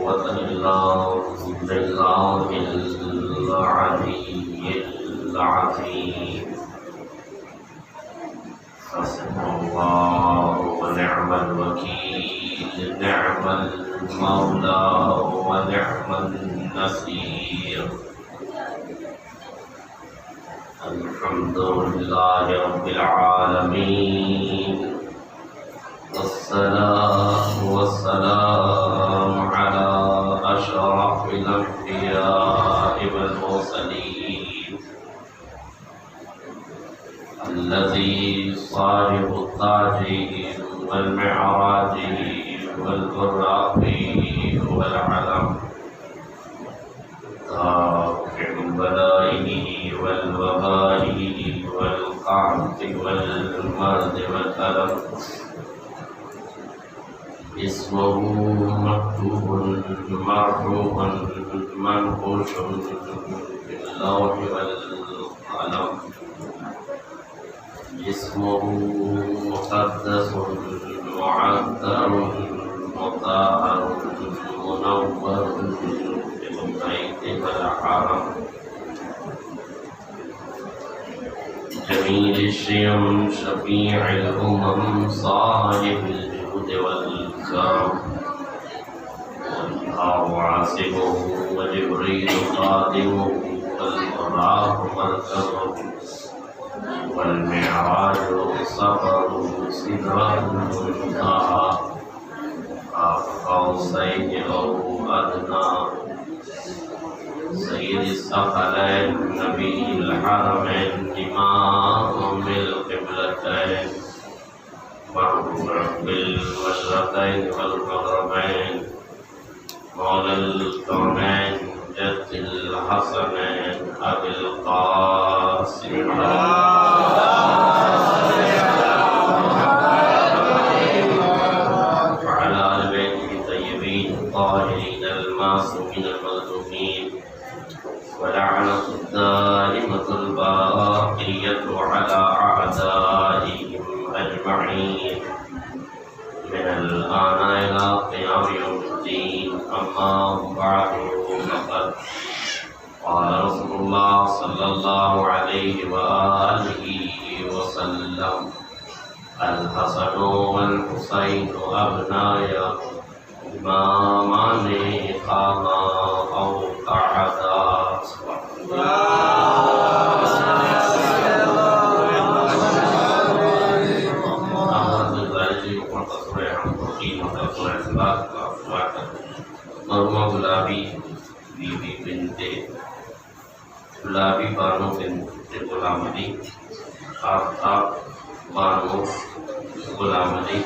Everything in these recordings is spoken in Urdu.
قوة إلا بالله العلي العظيم حسبنا الله ونعم الوكيل نعم المولى ونعم النصير الحمد لله رب العالمين والصلاة والسلام على أشرف الأنبياء والمرسلين الذي صاحب التاج والمعراج والبراق والعلم دافع البلاء والوباء والقحط والمرض والألم اسمه مكتوب مرفوع منقوش في اللوح والقلم اسمه مقدس معطر مطهر منور بالبيت والحرم جميل الشيم شفيع الأمم صاحب الجود والكرم والله عاصمه وجبريل خادمه والبراق مركبه والمعراج سفر سدرة المنتهى قاب قوسين أو أدنى سيد الثقلين نبي الحرمين إمام القبلتين محبوب بالمشرقين والمغربين مولى الكونين جد الحسنين أبي القاسم وعلى آل بيته الطيبين الطاهرين المعصومين المظلومين ولعنة الدائمة الباقية على أعدائهم أجمعين من الآن إلى قيام يوم الدين أما بعد فقد قال رسول الله صلى الله عليه وآله وسلم الحسن والحسين أبناي إمامان قاما أو قعدا مرحومہ گلابی بی بی بنت گلابی بانو بنت غلام علی آفتاب بانو غلام علی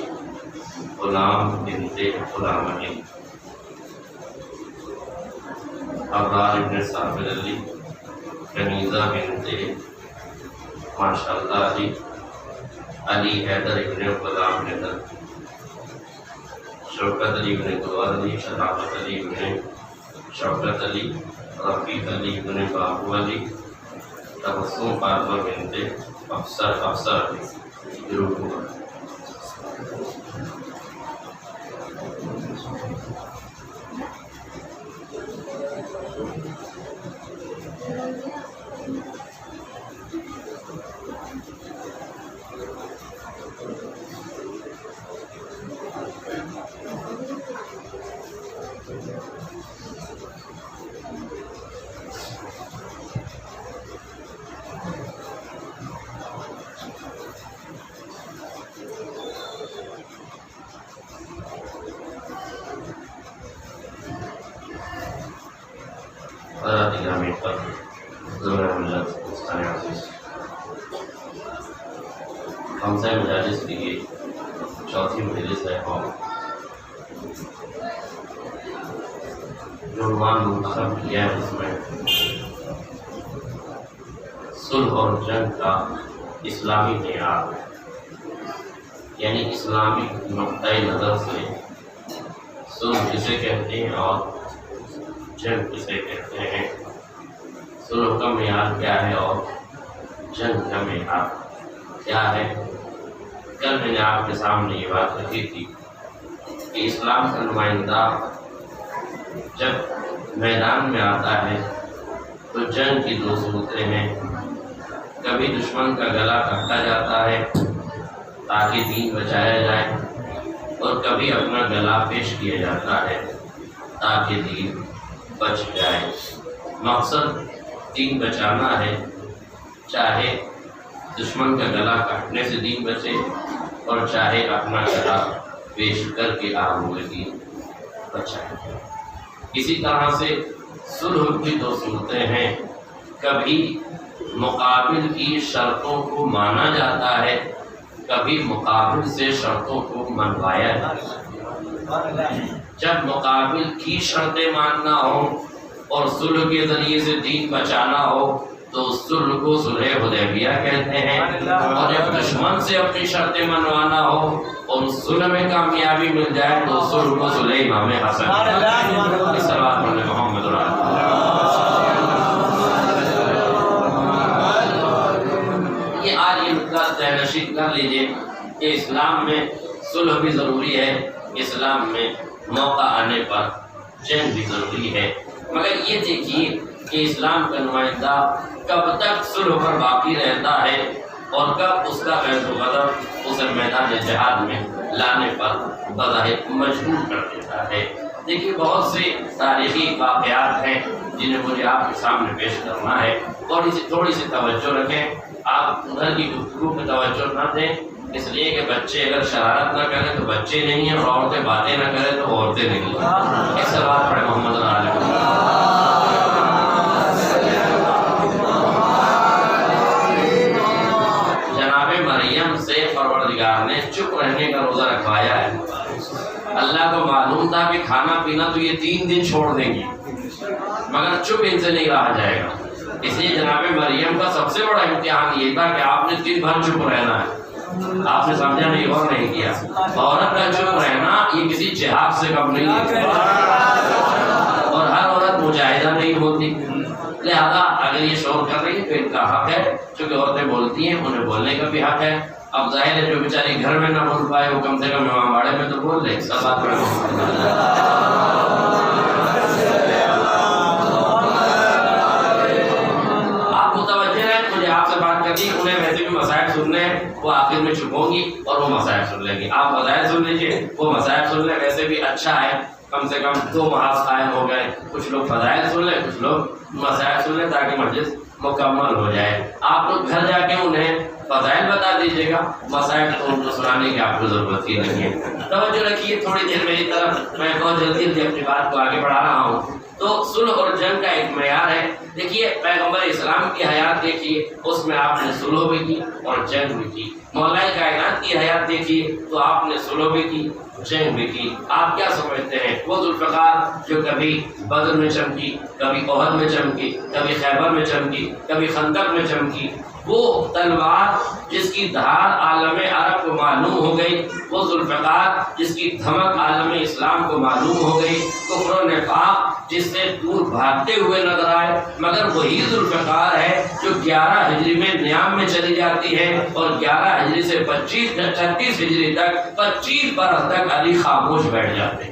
غلام بنت غلام علی ابرار ابن صابر علی کنیزہ بنت ماشاءاللہ علی علی حیدر ابن غلام حیدر شوکت علی ابن گوار علی شرافت علی ابن شوکت علی رفیق علی ابن بابو علی تبسم فاطمہ بنت افسر علی ضرور ہوا نامی پر زمرہ ملت دوستان عزیز خمسہ مجالس کی یہ چوتھی مجلس ہے اور جو عنوان منتخب کیا ہے اس میں صلح اور جنگ کا اسلامی معیار یعنی اسلامی نقطۂ نظر سے صلح کسے کہتے ہیں اور جنگ کسے کہتے ہیں، صلح کا معیار کیا ہے اور جنگ کا معیار کیا ہے۔ کل میں نے آپ کے سامنے یہ بات رکھی تھی کہ اسلام کا نمائندہ جب میدان میں آتا ہے تو جنگ کی دو صورتیں ہیں، کبھی دشمن کا گلا کاٹا جاتا ہے تاکہ دین بچایا جائے، اور کبھی اپنا گلا پیش کیا جاتا ہے تاکہ دین بچ جائے۔ مقصد دین بچانا ہے، چاہے دشمن کا گلا کاٹنے سے دین بچے اور چاہے اپنا گلا پیش کر کے ہوئے دین بچائے۔ اسی طرح سے صلح کی دو صورتیں ہیں، کبھی مقابل کی شرطوں کو مانا جاتا ہے، کبھی مقابل سے شرطوں کو منوایا جاتا ہے۔ جب مقابل کی شرطیں ماننا ہو اور صلح کے ذریعے سے دین بچانا ہو تو صلح کو صلح حدیبیہ کہتے ہیں، اور جب دشمن سے اپنی شرطیں منوانا ہو اور صلح میں کامیابی مل جائے تو صلح کو صلح امام حسن صلوات علی محمد یہ آج یہ نقطہ ذہن نشین کر لیجئے کہ اسلام میں صلح بھی ضروری ہے، اسلام میں موقع آنے پر جنگ بھی ضروری ہے، مگر یہ دیکھیے کہ اسلام کا نمائندہ کب تک صلح پر باقی رہتا ہے اور کب اس کا غیر غضب اسے میدان جہاد میں لانے پر بظاہر مجبور کر دیتا ہے۔ دیکھیے بہت سے تاریخی واقعات ہیں جنہیں مجھے آپ کے سامنے پیش کرنا ہے، تھوڑی سی توجہ رکھیں، آپ ادھر کی گفتگو میں توجہ نہ دیں، اس لیے کہ بچے اگر شرارت نہ کریں تو بچے نہیں ہیں، اور عورتیں باتیں نہ کریں تو عورتیں نہیں ہیں۔ ایک سوال پڑھے محمد جناب مریم سے پروردگار نے چپ رہنے کا روزہ رکھوایا ہے۔ اللہ کو معلوم تھا کہ کھانا پینا تو یہ 3 دن چھوڑ دیں گے، مگر چپ ان سے نہیں رہا جائے گا، اس لیے جناب مریم کا سب سے بڑا امتحان یہ تھا کہ آپ نے 3 بھر چپ رہنا ہے۔ آپ نے سمجھا نہیں، غور نہیں کیا، عورت کا چپ رہنا یہ کسی جہاد سے کم نہیں ہے، اور ہر عورت مجاہدہ نہیں ہوتی، لہذا اگر یہ شور کر رہی ہے تو ان کا حق ہے، چونکہ عورتیں بولتی ہیں انہیں بولنے کا بھی حق ہے۔ اب ظاہر ہے جو بیچاری گھر میں نہ بول پائے وہ کم سے کم امام باڑے میں تو بول لے۔ سب بات پڑھے آپ متوجہ ہیں، مجھے آپ سے بات کرنی، انہیں ویسے بھی مسائل سننے ہیں، وہ آخر میں چھپوں گی اور وہ مسائل سن لیں گی، آپ مسائل سن لیجیے، وہ مسائل سن لیں، ویسے بھی اچھا ہے، کم سے کم 2 محاذ قائم ہو گئے، کچھ لوگ فضائل سن لیں، کچھ لوگ مسائل سن لیں تاکہ مجلس مکمل ہو جائے۔ آپ لوگ گھر جا کے انہیں فضائل بتا دیجیے گا، مسائل تو ان کو سنانے کی آپ کو ضرورت ہی نہیں ہے۔ توجہ رکھیے تھوڑی دیر میری طرف، میں بہت جلدی اپنی بات کو آگے بڑھا رہا ہوں۔ تو صلح اور جنگ کا ایک معیار ہے، دیکھیے پیغمبر اسلام کی حیات دیکھیے، اس میں آپ نے صلح بھی کی اور جنگ بھی کی۔ مولا کائنات کی حیات دیکھیے تو آپ نے صلح بھی کی، جنگ بھی کی۔ آپ کیا سمجھتے ہیں وہ ذوالفقار جو کبھی بدر میں چمکی، کبھی احد میں چمکی، کبھی خیبر میں چمکی، کبھی خندق میں چمکی، وہ تلوار جس کی دھار عالم عرب کو معلوم ہو گئی، وہ ذوالفقار جس کی دھمک عالم اسلام کو معلوم ہو گئی، کفر و نفاق جس سے دور بھاگتے ہوئے نظر آئے، مگر وہی ذوالفقار ہے جو 11 ہجری میں نیام میں چلی جاتی ہے اور 11 ہجری سے 36 ہجری تک 25 برس تک علی خاموش بیٹھ جاتے ہیں۔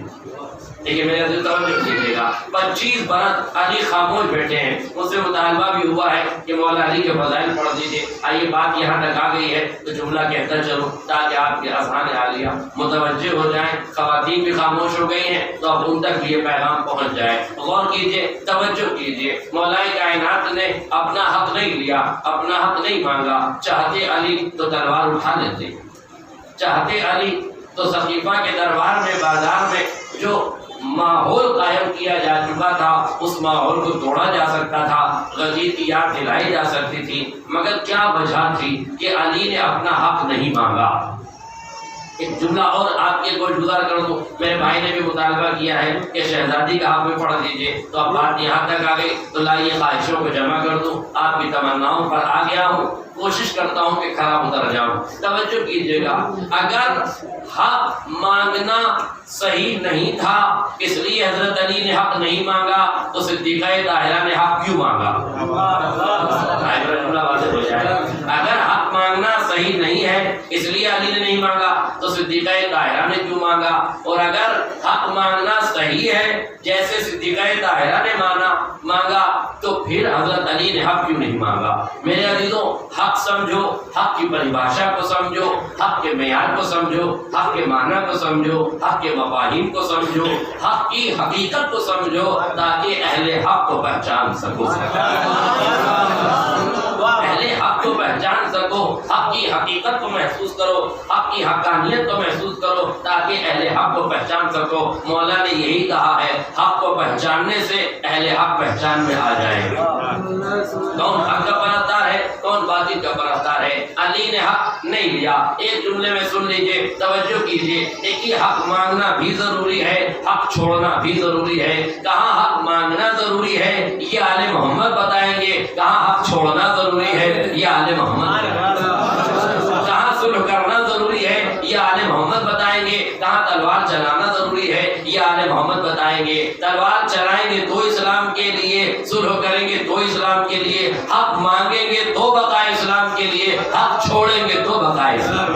دیکھیے میرے دل توجہ کیجیے گا، 25 برس علی خاموش بیٹھے ہیں۔ مجھ سے مطالبہ بھی ہوا ہے کہ مولا علی کے فضائل پڑھ دیجیے، آئیے بات یہاں تک آ گئی ہے تو جملہ کہتا چلو تاکہ آپ کے اذہان عالیہ متوجہ ہو جائیں۔ خواتین بھی خاموش ہو گئی ہیں تو اب ان تک بھی یہ پیغام پہنچ جائے۔ غور کیجیے، توجہ کیجیے، مولا کائنات نے اپنا حق نہیں لیا، اپنا حق نہیں مانگا۔ چاہتے علی تو تلوار اٹھا لیتے، چاہتے علی تو سقیفہ کے دربار میں بازار میں جو ماحول قائم کیا جا چکا تھا اس ماحول کو توڑا جا سکتا تھا، غدیر کی یاد دلائی جا سکتی تھی، مگر کیا وجہ تھی کہ علی نے اپنا حق نہیں مانگا؟ ایک جملہ اور آپ کے گوش گزار کر دوں، میرے بھائی نے بھی مطالبہ کیا ہے کہ شہزادی کا حق میں پڑھ دیجیے، تو اب بات یہاں تک آ گئی تو لائیے خواہشوں کو جمع کر دوں، آپ کی تمناؤں پر آ گیا ہوں، کوشش کرتا ہوں کہ کھڑا اتر جاؤں۔ توجہ کیجیے گا، اگر حق مانگنا صحیح نہیں تھا اس لیے حضرت علی نے حق نہیں مانگا تو صدیقہ طاہرہ نے حق کیوں مانگا؟ اگر حق مانگنا صحیح نہیں ہے اس لیے علی نے نہیں مانگا تو صدیقہ طاہرہ نے کیوں مانگا؟ اور اگر حق مانگنا صحیح ہے جیسے صدیقہ طاہرہ نے مانگا تو پھر حضرت علی نے حق کیوں نہیں مانگا؟ میرے عزیزوں، حق سمجھو، حق کی پریبھاشا کو سمجھو، حق کے معیار کو سمجھو، حق کے معنی کو سمجھو، حق کے مفاہیم کو سمجھو، حق کی حقیقت کو سمجھو تاکہ اہل حق کو پہچان سکو، اہل حق کو پہچان سکو، حق کی حقیقت کو محسوس کرو، حق کی حقانیت کو محسوس کرو تاکہ اہل حق کو پہچان سکو۔ مولا نے یہی کہا ہے، حق کو پہچاننے سے اہل حق پہچان میں آ جائیں گے۔ کون حق کا پرستار ہے، کون باطل کا پرستار ہے؟ علی نے حق نہیں لیا۔ ایک جملے میں سن لیجئے، توجہ کیجئے، دیکھیے حق مانگنا بھی ضروری ہے، حق چھوڑنا بھی ضروری ہے۔ کہاں حق مانگنا ضروری ہے یہ آل محمد بتائیں گے، کہاں حق چھوڑنا ضروری ہے یہ آل محمد، کہاں صلح کرنا ضروری ہے یہ آل محمد بتائیں گے، کہاں تلوار چلانا ضروری ہے یہ آل محمد بتائیں گے۔ تلوار چلائیں گے تو اسلام کے لیے، صلح کریں گے تو اسلام کے لیے، حق مانگیں گے تو بقائے اسلام کے لیے، حق چھوڑیں گے تو بقائے اسلام۔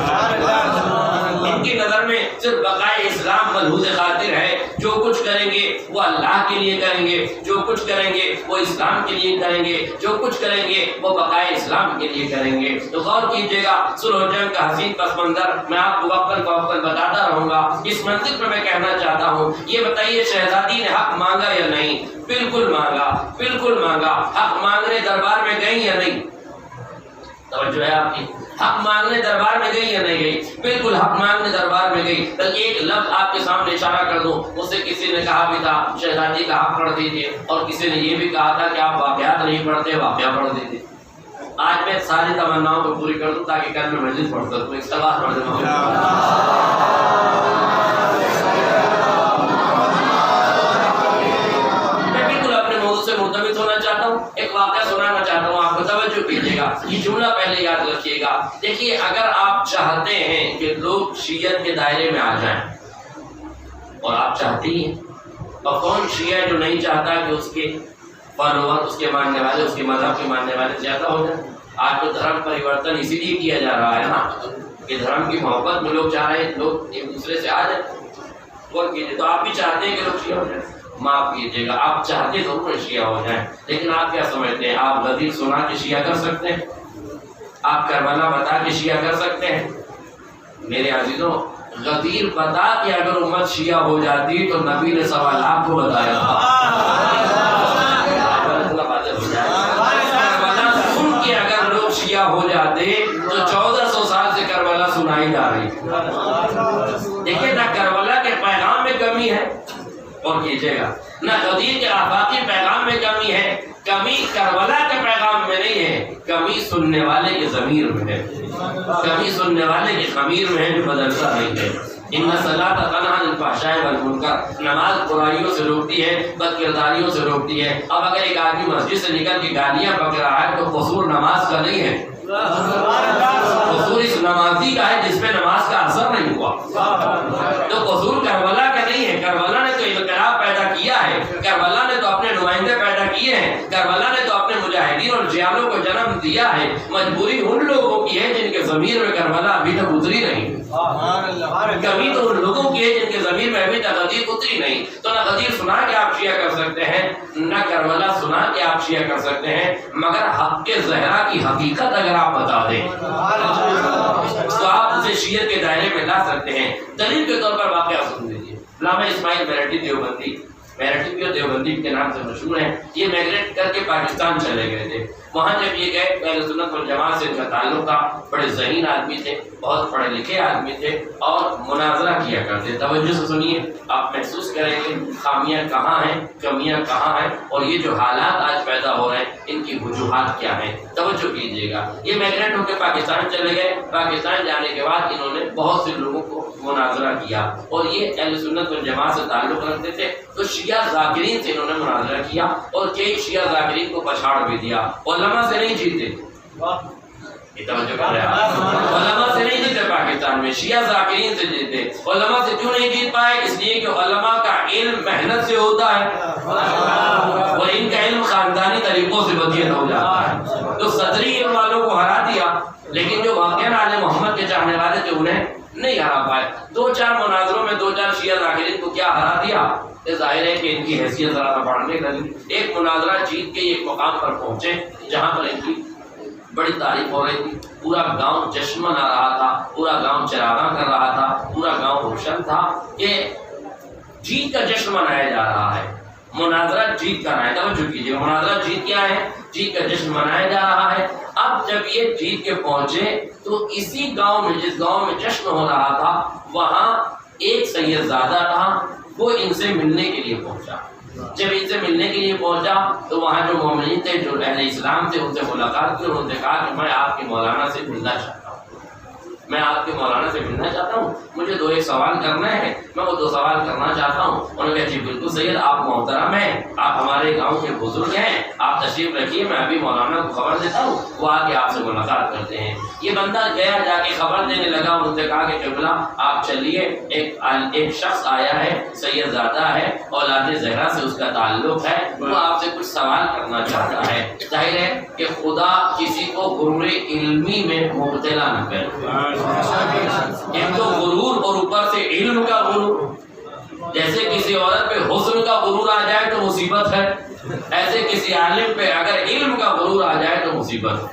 ان کی نظر میں صرف بقائے اسلام ملحوظ خاطر ہے۔ جو کچھ کریں گے وہ اللہ کے لیے کریں گے، جو کچھ کریں گے وہ اسلام کے لیے کریں گے، جو کچھ کریں گے وہ بقائے اسلام کے لیے کریں گے۔ تو غور کیجئے گا، صلح و جنگ کا حسین پس منظر میں آپ کو وقتاً فوقتاً بتاتا رہوں گا۔ اس منطق پر میں کہنا چاہتا ہوں، یہ بتائیے شہزادی نے حق مانگا یا نہیں؟ بالکل مانگا، بالکل مانگا۔ حق مانگنے دربار میں گئی یا نہیں؟ توجہ ہے آپ کی؟ حق مانگنے دربار میں گئی یا نہیں گئی؟ بالکل حق مانگنے دربار میں گئی۔ بلکہ ایک لفظ آپ کے سامنے اشارہ کر دوں، مجھ سے کسی نے کہا بھی تھا شہزادی کا حق پڑھ دیجیے، اور کسی نے یہ بھی کہا تھا کہ آپ واقعات نہیں پڑھتے، واقعہ پڑھ دیجیے۔ آج میں ساری تمناؤں کو پوری کر دوں تاکہ کل میں مجلس پڑھ سکوں، ایک سوال پڑھ دوں۔ میں بالکل اپنے موضوع سے مرتبط ہونا چاہتا ہوں، ایک واقعہ سنانا چاہتا ہوں، آپ کو توجہ کیجیے گا، یہ جملہ پہلے یاد رکھیے گا۔ دیکھیے، اگر آپ چاہتے ہیں کہ لوگ شیعت کے دائرے میں آ جائیں، اور آپ چاہتی ہیں، اور کون شیعہ جو نہیں چاہتا کہ اس کے فالوور، اس کے ماننے والے، اس کے مذہب کے ماننے والے زیادہ ہو جائیں؟ آج تو دھرم پریورتن اسی لیے کیا جا رہا ہے نا کہ دھرم کی محبت میں لوگ چاہ رہے ہیں لوگ ایک دوسرے سے آ جائیں۔ اور کیجیے، تو آپ بھی چاہتے ہیں کہ لوگ شیعہ ہو جائیں؟ معاف کیجیے گا، آپ چاہتے ضرور شیعہ ہو جائیں، لیکن آپ کیا سمجھتے ہیں آپ غدیر سنا کے شیعہ کر سکتے ہیں؟ آپ کربلا بتا کے شیعہ کر سکتے ہیں؟ میرے عزیزوں، غدیر بتا کے اگر امت شیعہ ہو جاتی تو نبی نے 1.25 لاکھ کو بتایا تھا۔ کربلا سن کے اگر لوگ شیعہ ہو جاتے تو 1400 سال سے کربلا سنائی جا رہی۔ دیکھیے، نہ کربلا کے پیغام میں کمی ہے، اور کیجیے گا، نہ غدیر کے آفاقی پیغام میں کمی ہے، کمی کربلا کے پیغام میں نہیں ہے، کمی سننے والے کے ضمیر میں ہے، کمی سننے والے کے خمیر میں ہے جو بدلتا نہیں ہے۔ ان الصلاۃ تنہی عن الفحشاء والمنکر، نماز برائیوں سے روکتی ہے، بد کرداریوں سے روکتی ہے۔ اب اگر ایک آدمی مسجد سے نکل کے گالیاں بک رہا ہے تو قصور نماز کا نہیں ہے، قصور اس نمازی کا ہے جس پہ نماز کا اثر نہیں ہوا۔ تو قصور کربلا کا نہیں ہے، کربلا نے تو انقلاب پیدا کیا ہے، کربلا نے تو اپنے نمائندے پیدا کیے ہیں، کربلا نے تو اپنے مجاہدین اور جیالوں کو جنم دیا ہے۔ مجبوری ان لوگوں کی ہے جن کے ضمیر میں کربلا ابھی تک اتری نہیں، کمی تو ان لوگوں کی ہے جن کے ضمیر میں ابھی تک غدیر اتری نہیں۔ تو نہ غدیر سنا کے آپ شیعہ کر سکتے ہیں، نہ کربلا سنا کے آپ شیعہ کر سکتے ہیں، مگر حق کے زہرا کی حقیقت اگر آپ بتا دیں تو آپ اسے شیعت کے دائرے میں لا سکتے ہیں۔ دلیل کے طور پر واقعہ سن لیجیے۔ علامہ اسماعیل میرٹھی دیوبندی، میرٹھی بھی دیوبندی کے نام سے مشہور ہیں، یہ میگریٹ کر کے پاکستان چلے گئے تھے۔ وہاں جب یہ گئے، اہل سنت والجماعت سے ان کا تعلق تھا، بڑے ذہین آدمی تھے، بہت پڑھے لکھے آدمی تھے، اور مناظرہ کیا کرتے۔ توجہ سے سنیے، آپ محسوس کریں گے خامیاں کہاں ہیں، کمیاں کہاں ہیں، اور یہ جو حالات آج پیدا ہو رہے ہیں ان کی وجوہات کیا ہیں۔ توجہ کیجیے گا، یہ میگریٹ ہو کے پاکستان چلے گئے۔ پاکستان جانے کے بعد انہوں نے بہت سے لوگوں کو مناظرہ کیا، اور یہ اہل سنت والجماعت سے تعلق رکھتے تھے، تو شیعہ ذاکرین سے انہوں نے مناظرہ کیا، اور کئی شیعہ ذاکرین کو پچھاڑ بھی دیا۔ علماء سے نہیں جیتے، توجہ کر رہے ہیں، علماء سے نہیں جیتے پاکستان میں، شیعہ ذاکرین سے جیتے۔ علماء سے کیوں نہیں جیت پائے؟ اس لیے کہ علماء کا علم محنت سے ہوتا ہے، اور ان کا علم خاندانی طریقوں سے بدیت ہو جاتا ہے۔ تو صدری علم والوں کو ہرا دیا، لیکن جو واقعہ آل محمد کے چاہنے والے تھے انہیں نہیں ہرا پائے. دو چار مناظروں میں دو چار شیعہ ذاکرین کو کیا ہرا دیا؟ ظاہر ہے کہ ان کی حیثیت ذرا بڑھنے لگی. ایک مناظرہ جیت کے ایک مقام پر پہنچے جہاں پر ان کی بڑی تعریف ہو رہی تھی. پورا گاؤں جشن منا رہا تھا, پورا گاؤں چراغاں کر رہا تھا, پورا گاؤں روشن تھا کہ جیت کا جشن منایا جا رہا ہے. مناظرہ جیت کا رہا ہے, توجہ کیجیے, مناظرہ جیت کیا ہے؟ جیت کا جشن منایا جا رہا ہے. اب جب یہ جیت کے پہنچے تو اسی گاؤں میں, جس گاؤں میں جشن ہو رہا تھا, وہاں ایک سید زادہ تھا, وہ ان سے ملنے کے لیے پہنچا. جب ان سے ملنے کے لیے پہنچا تو وہاں جو مومنین تھے, جو اہل اسلام تھے, ان سے ملاقات کی. انہوں نے کہا کہ میں آپ کے مولانا سے ملنا چاہتا ہوں, میں آپ کے مولانا سے ملنا چاہتا ہوں, مجھے دو ایک سوال کرنا ہے, میں وہ دو سوال کرنا چاہتا ہوں. انہوں نے کہا جی بالکل سید, آپ محترم ہیں, آپ ہمارے گاؤں کے بزرگ ہیں, آپ تشریف رکھیے, میں ابھی مولانا کو خبر دیتا ہوں, وہ آ کے آپ سے ملاقات کرتے ہیں. یہ بندہ گیا, جا کے خبر دینے لگا. انہوں نے کہا کہ قبلہ آپ چلیے, ایک شخص آیا ہے, سید زادہ ہے, اولاد زہرا سے اس کا تعلق ہے, وہ آپ سے کچھ سوال کرنا چاہتا ہے. ظاہر ہے کہ خدا کسی کو غرور علمی میں مبتلا نہ کرے. ایک تو غرور اور اوپر سے علم کا غرور. جیسے کسی عورت پہ حسن کا غرور آ جائے تو مصیبت ہے, ایسے کسی عالم پہ اگر علم کا غرور آ جائے تو مصیبت ہے.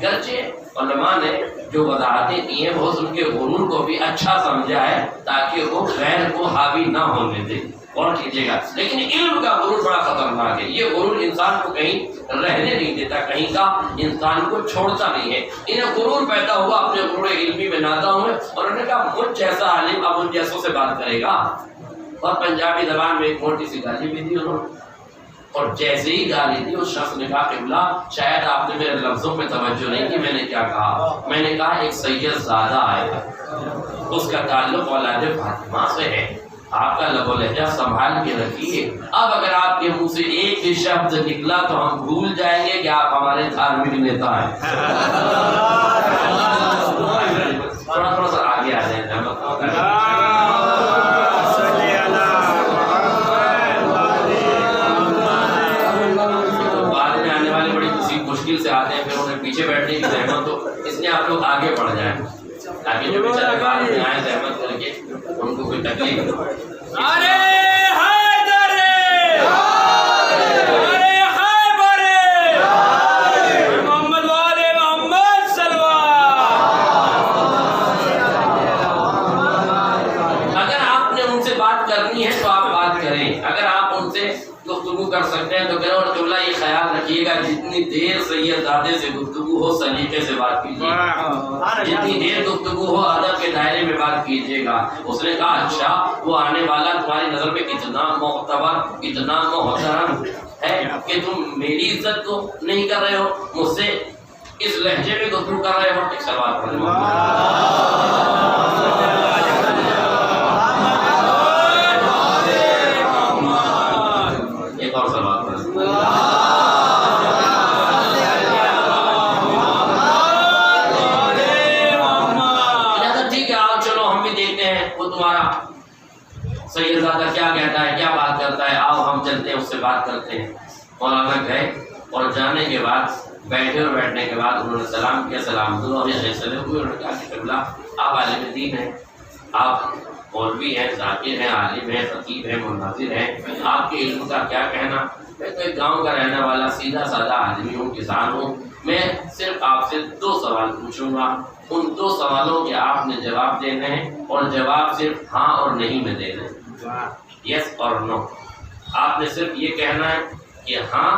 گرچہ علماء نے جو وضاحتیں کی ہیں وہ حسن کے غرور کو بھی اچھا سمجھا ہے تاکہ وہ غیر کو حاوی نہ ہونے دے. اور کیجیے گا, لیکن علم کا غرور بڑا خطرناک ہے. یہ غرور انسان کو کہیں رہنے نہیں دیتا, کہیں کا انسان کو چھوڑتا نہیں ہے. انہیں غرور پیدا ہوا, اپنے غرور علمی میں نادا ہوئے, اور انہوں نے کہا مجھ جیسا عالم اب ان جیسوں سے بات کرے گا. اور پنجابی زبان میں ایک موٹی سی گالی بھی دی انہوں نے, اور جیسے ہی گالی دی اس شخص نے کہا قبلہ شاید آپ نے میرے لفظوں پہ توجہ نہیں کی. میں نے کیا کہا؟ میں نے کہا ایک سید زادہ آیا, اس کا تعلق اولاد فاطمہ سے ہے, آپ کا لب و لہجہ سنبھال کے رکھیے. اب اگر آپ کے منہ سے ایک بھی شبد نکلا تو ہم بھول جائیں گے کہ آپ ہمارے دھارمک نیتا ہیں. تھوڑا تھوڑا سا آگے آ جائیں. بعد میں آنے والے بڑی کسی مشکل سے آتے ہیں, پھر انہیں پیچھے بیٹھنے کی زحمت ہو, اس لیے آپ لوگ آگے بڑھ جائیں تاکہ جو بیچارے بعد میں آئے زحمت کر کے ان کو کوئی تکلیف نہ ہو. کر سکتے ہیں تو کریں. اور قبلہ یہ خیال رکھیے گا جتنی دیر سید زادے سے گفتگو ہو سلیقے سے بات کیجیے گا, جتنی دیر گفتگو ہو ادب کے دائرے میں بات کیجیے گا. اس نے کہا اچھا وہ آنے والا تمہاری نظر میں اتنا معتبر اتنا محترم ہے کہ تم میری عزت تو نہیں کر رہے ہو, مجھ سے اس لہجے میں گفتگو کر رہے ہو. ایک سوال پڑھ لیں. اور سوال کر ٹھیک ہے, آؤ چلو ہم بھی دیکھتے ہیں وہ تمہارا سید زادہ کیا کہتا ہے, کیا بات کرتا ہے, آؤ ہم چلتے ہیں اس سے بات کرتے ہیں. مولانا گئے اور جانے کے بعد بیٹھے, اور بیٹھنے کے بعد انہوں نے سلام کیا, سلام دو اور فیصلے ہوئے. انہوں نے کہا کہ قبلہ آپ عالم دین ہیں, آپ مولوی ہیں, ذاکر ہیں, عالم ہیں, خطیب ہیں, مناظر ہیں, آپ کے علم کا کیا کہنا. میں تو ایک گاؤں کا رہنے والا سیدھا سادہ آدمی ہوں, کسان ہوں. میں صرف آپ سے دو سوال پوچھوں گا, ان دو سوالوں کے آپ نے جواب دینے ہیں, اور جواب صرف ہاں اور نہیں میں دینے ہیں, یس اور نو. آپ نے صرف یہ کہنا ہے کہ ہاں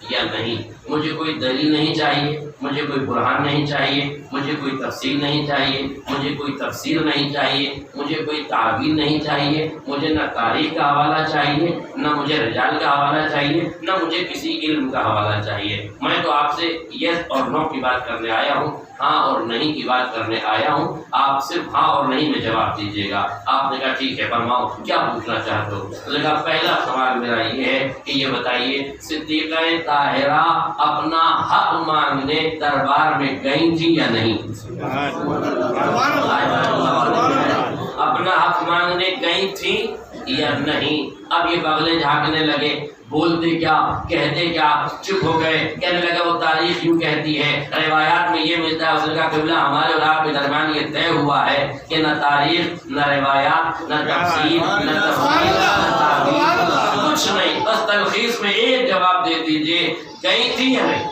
یا نہیں. مجھے کوئی دلیل نہیں چاہیے, مجھے کوئی برہان نہیں چاہیے, مجھے کوئی تفصیل نہیں چاہیے, مجھے کوئی تفسیر نہیں چاہیے, مجھے کوئی تعویل نہیں چاہیے, مجھے نہ تاریخ کا حوالہ چاہیے, نہ مجھے رجال کا حوالہ چاہیے, نہ مجھے کسی علم کا حوالہ چاہیے. میں تو آپ سے یس اور نو کی بات کرنے آیا ہوں, ہاں اور نہیں کی بات کرنے آیا ہوں. آپ صرف ہاں اور نہیں میں جواب دیجیے گا. آپ نے کہا ٹھیک ہے, فرماؤ کیا پوچھنا چاہتے ہو. میں نے کہا پہلا سوال میرا یہ ہے کہ یہ بتائیے صدیقہ طاہرہ اپنا حق مانگنے دربار میں گئی تھی یا نہیں؟ اپنا حق مانگنے گئی تھی یا نہیں؟ اب یہ بغلیں جھانکنے لگے، بولتے کیا کہتے کیا، چپ ہو گئے۔ کہنے لگا وہ تاریخ یوں کہتی ہے، روایات میں یہ ملتا ہے۔ اس نے کہا قبلہ ہمارے اور آپ کے درمیان یہ طے ہوا ہے کہ نہ تاریخ، نہ روایات، نہ تفسیر، نہ تفسیر، نہ تعبیر، کچھ نہیں، بس تلخیص میں ایک جواب دے دیجئے، گئی تھی یا نہیں،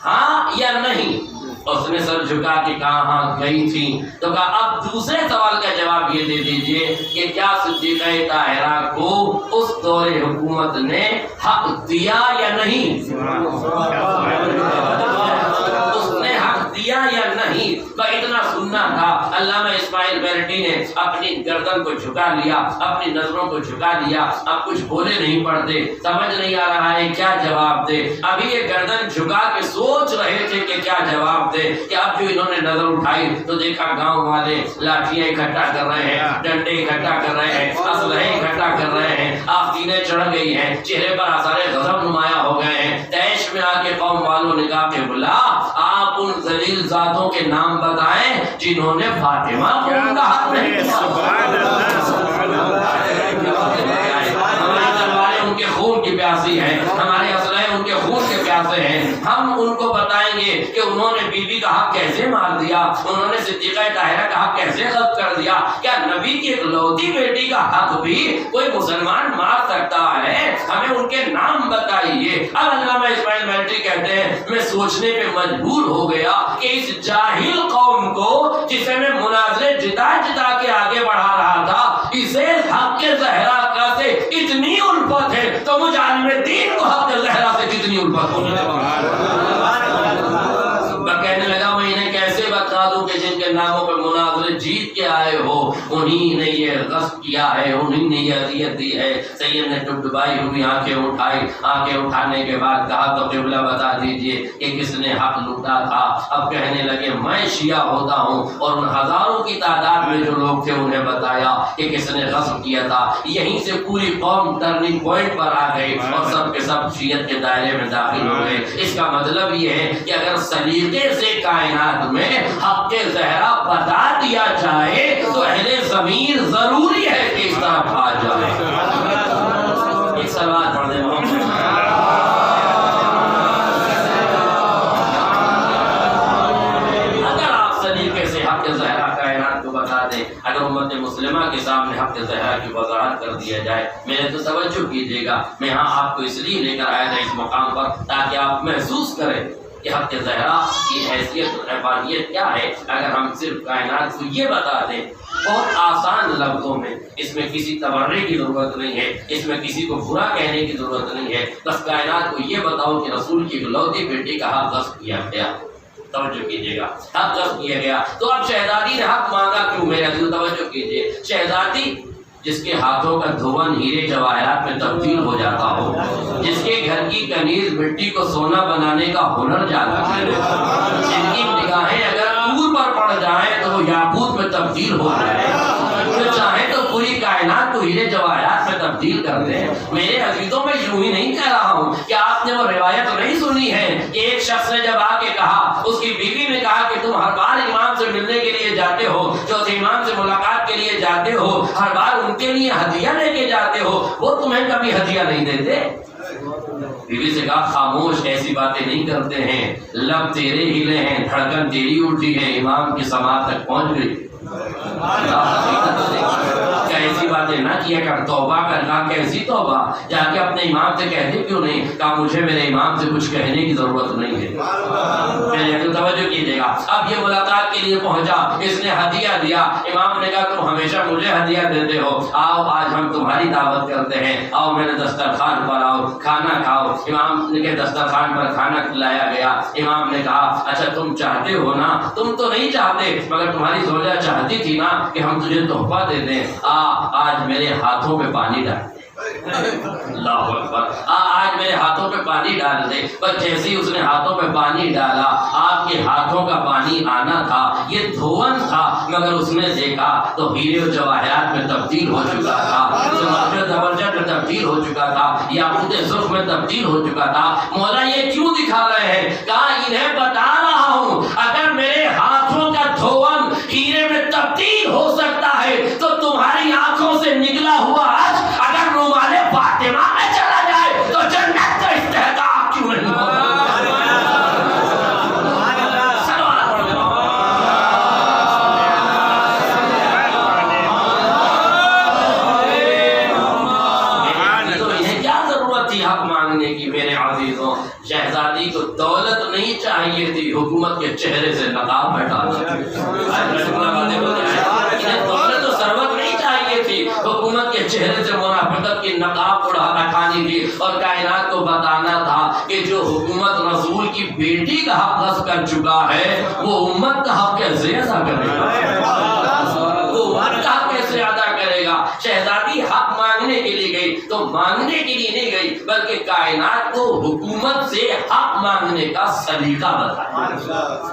ہاں یا نہیں؟ اس نے سر جھکا کے کہا ہاں گئی تھی۔ تو کہا اب دوسرے سوال کا جواب یہ دے دیجئے کہ کیا صدیقہ طاہرہ کو اس دور حکومت نے حق دیا یا نہیں؟ اس نے حق دیا یا نہیں؟ تو اتنا سننا تھا۔ علامہ اسماعیل بیرٹی نے اپنی گردن کو جھکا لیا، اپنی نظروں کو جھکا لیا، اب کچھ بولے نہیں پڑتے، سمجھ نہیں آ رہا ہے کیا جواب دے۔ ابھی یہ گردن جھکا کے سوچ رہے تھے کہ کیا جواب دے کہ اب جو انہوں نے نظر اٹھائی تو دیکھا گاؤں والے لاٹھیاں اکٹھا کر رہے ہیں، ڈنڈے اکٹھا کر رہے ہیں، اسلحے اکٹھا کر رہے ہیں، آستینیں چڑھ گئی ہیں، چہرے پر آثار غضب نمایاں ہو گئے ہیں۔ طیش میں آ کے قوم والوں نے کہا کہ بلا آپ ان ذلیل ذاتوں کے نام بتائیں جنہوں نے فاطمہ کو ان کا حق نہیں دیا۔ ہماری تلواریں ان کے خون کی پیاسی ہیں، ہمارے اسلحے ان کے خون کے پیاسے ہیں، ہم ان کو بتائیں گے کہ انہوں نے بی بی کا حق کیسے مار دیا، انہوں نے صدیقہ طاہرہ کا حق کیسے غصب کر دیا۔ کیا نبی کی اکلوتی بیٹی کا حق بھی کوئی مسلمان مار سکتا ہے؟ ہمیں ان کے نام بتائیے۔ اب علامہ اسماعیل بیرٹی کہتے ہیں میں سوچنے پہ مجبور ہو گیا کہ اس جاہل قوم کو جسے میں مناظرے جتا جتا کے آگے بڑھا رہا تھا، اسے حق زہرا کا سے اتنی الفت ہے تو مجھ عالم دین کو حق زہرا سے کتنی الفت ہونے کہنے لگا میں انہیں کیسے بتا دوں کہ جن کے ناموں پہ مناظرے جیت کے آئے ہو انہی نے یہ غصب کیا ہے، انہی نے یہ اذیت دی ہے۔ سید نے ڈبڈبائی ہوئی آنکھیں اٹھائی، آنکھیں اٹھانے کے بعد کہا تو قبلہ بتا دیجئے کہ کس نے حق لوٹا تھا۔ اب کہنے لگے میں شیعہ ہوتا ہوں اور ان ہزاروں کی تعداد میں جو لوگ تھے انہیں بتایا کہ کس نے غصب کیا تھا۔ یہیں سے پوری قوم ٹرننگ پوائنٹ پر آ گئی اور سب کے سب شیعت کے دائرے میں داخل ہو گئے۔ اس کا مطلب یہ ہے کہ اگر سلیقے سے کائنات میں حق کے زہرا بتا دیا جائے تو اہل ضمیر ضروری ہے کہ اس طرف آ جائے۔ ایک سوال پڑھ دیں اگر آپ سلیقے سے حق کے زہرا کائنات کو بتا دیں، اگر امت مسلمہ کے سامنے حق کے زہرا کی وضاحت کر دیا جائے، میرے تو توجہ کیجیے گا، میں یہاں آپ کو اس لیے لے کر آیا تھا اس مقام پر تاکہ آپ محسوس کریں کہ حق زہرا کی حیثیت اور حیوانیت کیا ہے۔ اگر ہم صرف کائنات کو یہ بتا دیں بہت آسان لفظوں میں، اس میں کسی تبرے کی ضرورت نہیں ہے، اس میں کسی کو برا کہنے کی ضرورت نہیں ہے، بس کائنات کو یہ بتاؤ کہ رسول کی اکلوتی بیٹی کا حق غصب کیا گیا۔ توجہ کیجیے گا، حق غصب کیا گیا تو اب شہزادی نے حق مانگا کیوں؟ میرے عزیز توجہ کیجیے، شہزادی جس کے ہاتھوں کا دھون ہیرے جواہرات میں تبدیل ہو جاتا ہو، جس کے گھر کی کنیز مٹی کو سونا بنانے کا ہنر جاتا ہے، جن کی نگاہیں اگر دور پر پڑ جائیں تو وہ یاقوت میں تبدیل ہو جائے، جو چاہے تو پوری کائنات کو ہیرے جواہرات میں تبدیل کر دیں۔ میرے عزیزوں میں یوں ہی نہیں کہہ رہا ہوں کہ آپ نے وہ روایت نہیں سنی ہے کہ ایک شخص نے جب آ کے کہا، اس کی بیوی نے کہا کہ تم ہر بار امام سے ملنے کے لیے جاتے ہو، چوتھے امام سے ملاقات کے لیے جاتے ہو، ہر بار ان کے لیے ہدیہ لے کے جاتے ہو، وہ تمہیں کبھی ہدیہ نہیں دیتے؟ بیوی سے کہا خاموش، ایسی باتیں نہیں کرتے ہیں، لب تیرے ہلے ہیں، دھڑکن تیری اٹھی ہے، امام کی سماعت تک پہنچ گئی۔ کیا ایسی باتیں نہ کیا کر، توبہ کر۔ کہا کیسی توبہ؟ جا کے اپنے امام سے کہتے کیوں نہیں؟ کہا مجھے میرے امام سے کچھ کہنے کی ضرورت نہیں ہے۔ میں نے توجہ کیجیے گا، اب یہ ملاقات کے لیے پہنچا، اس نے ہدیہ دیا، امام نے کہا تم ہمیشہ مجھے ہدیہ دیتے ہو، آؤ آج ہم تمہاری دعوت کرتے ہیں، آؤ میرے دسترخوان پر آؤ، کھانا کھاؤ۔ امام کے دسترخوان پر کھانا کھلایا گیا۔ امام نے کہا اچھا تم چاہتے ہو نا، تم تو نہیں چاہتے مگر تمہاری زوجہ چاہتی تھی نا کہ ہم تجھے تحفہ دے دیں، آج میرے ہاتھوں پہ پانی ڈال، اللہ اکبر، آج میرے ہاتھوں پہ پانی ڈال دے۔ بس جیسے ہی اس نے ہاتھوں پہ پانی ڈالا، آپ کے ہاتھوں کا پانی آنا تھا، یہ دھون تھا، مگر اس نے دیکھا تو ہیرے و جواہرات میں تبدیل ہو چکا تھا، زبرجد میں تبدیل ہو چکا تھا، یاقوت سرخ میں تبدیل ہو چکا تھا۔ مولا یہ کیوں دکھا رہے ہیں؟ کہا انہیں بتا رہا ہوں اگر میرے ہاتھوں کا دھون ہیرے میں تبدیل ہو سکتا ہے تو تم تمہاری آنکھوں سے نکلا ہوا اشک اگر رومال فاطمہ میں چلا جائے تو جنت کا استحقاق کیوں نہیں ہوگا؟ شہزادی کو دولت نہیں چاہیے تھی، حکومت کے چہرے سے نقاب ہٹانا۔ دولت و ثروت نہیں چاہیے تھی، حکومت کے چہرے سے منافقت کی نقاب ہٹانی تھی، اور کائنات کو بتانا تھا کہ جو حکومت رسول کی بیٹی کا حق غصب کر چکا ہے وہ امت کا حق کیسے ادا کرے گا؟ وہ امت کا حق کیسے ادا کرے گا؟ شہزادی حق مانگنے کے لیے گئی تو مانگنے کے لیے نہیں گئی، بلکہ کائنات کو حکومت سے حق مانگنے کا سلیقہ بتایا۔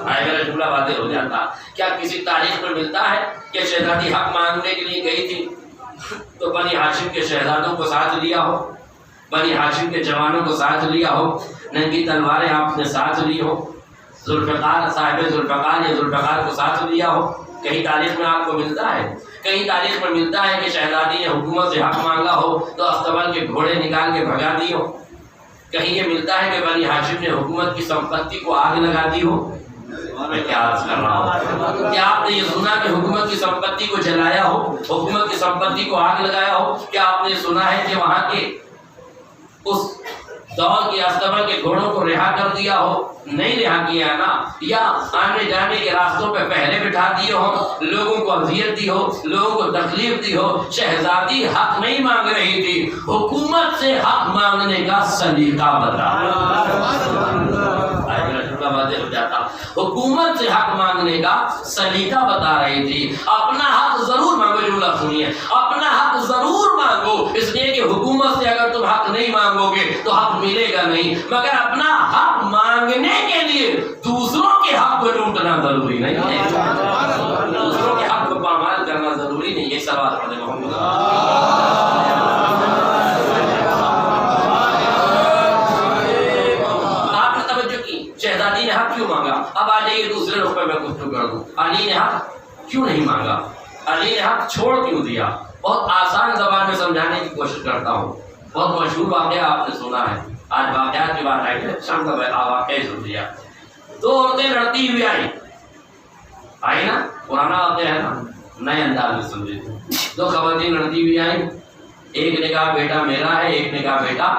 میرا جملہ واضح ہو جاتا۔ کیا کسی تاریخ میں ملتا ہے کہ شہزادی حق مانگنے کے لیے گئی تھی تو بنی ہاشم کے شہزادوں کو ساتھ لیا ہو، بنی ہاشم کے جوانوں کو ساتھ لیا ہو، ننگی تلواریں آپ نے ساتھ لی ہو، ذوالفقار صاحب ذوالفقار یا ذوالفقار کو ساتھ لیا ہو؟ کہیں تاریخ میں آپ کو ملتا ہے؟ کہیں تاریخ میں ملتا ہے کہ شہزادی نے حکومت سے حق مانگا ہو تو استبل کے گھوڑے نکال کے بھگا دی ہو؟ کہیں یہ ملتا ہے کہ بنی ہاشم نے حکومت کی سمپتی کو آگ لگا دی ہو؟ میں کیا عرض کر رہا ہوں؟ کیا آپ نے یہ سنا کہ حکومت کی سمپتی کو جلایا ہو، حکومت کی سمپتی کو آگ لگایا ہو؟ کیا آپ نے سنا ہے کہ وہاں کے اس دور کے استبل کے گھوڑوں کو رہا کر دیا ہو؟ نہیں رہا کیا نا، یا آنے جانے کے راستوں پہ پہلے بٹھا دیے ہو، لوگوں کو اذیت دی ہو، لوگوں کو تکلیف دی ہو۔ شہزادی حق نہیں مانگ رہی تھی، حکومت سے حق مانگنے کا سلیقہ بتا۔ ہو جاتا، حکومت سے حق مانگنے کا سلیقہ بتا رہی تھی۔ اپنا حق ضرور مانگو، جملہ سنیے، اپنا حق ضرور مانگو، اس لیے کہ حکومت سے اگر تم حق نہیں مانگو گے تو حق ملے گا نہیں، مگر اپنا حق مانگنے کے لیے دوسروں کے حق کو لوٹنا ضروری نہیں ہے، دوسروں کے حق کو پامال کرنا ضروری نہیں ہے۔ سوال پڑھے محمد شہزادی نے حق کیوں مانگا؟ اب آ جائیے دوسرے رقبے میں گفتگو کر دوں۔ علی نے حق کیوں نہیں مانگا؟ علی نے حق چھوڑ کیوں دیا؟ بہت آسان زبان میں سمجھانے کی کوشش کرتا ہوں۔ بہت مشہور واقعہ آپ نے سنا ہے، آج واقعات کی بات آئی ہے، شام کا واقعہ سن لیا۔ دو عورتیں لڑتی ہوئی آئی نا، پرانا واقعہ ہے نا، نئے انداز میں سمجھے۔ دو خواتین لڑتی ہوئی آئی، ایک نے کہا بیٹا میرا ہے، ایک نے کہا بیٹا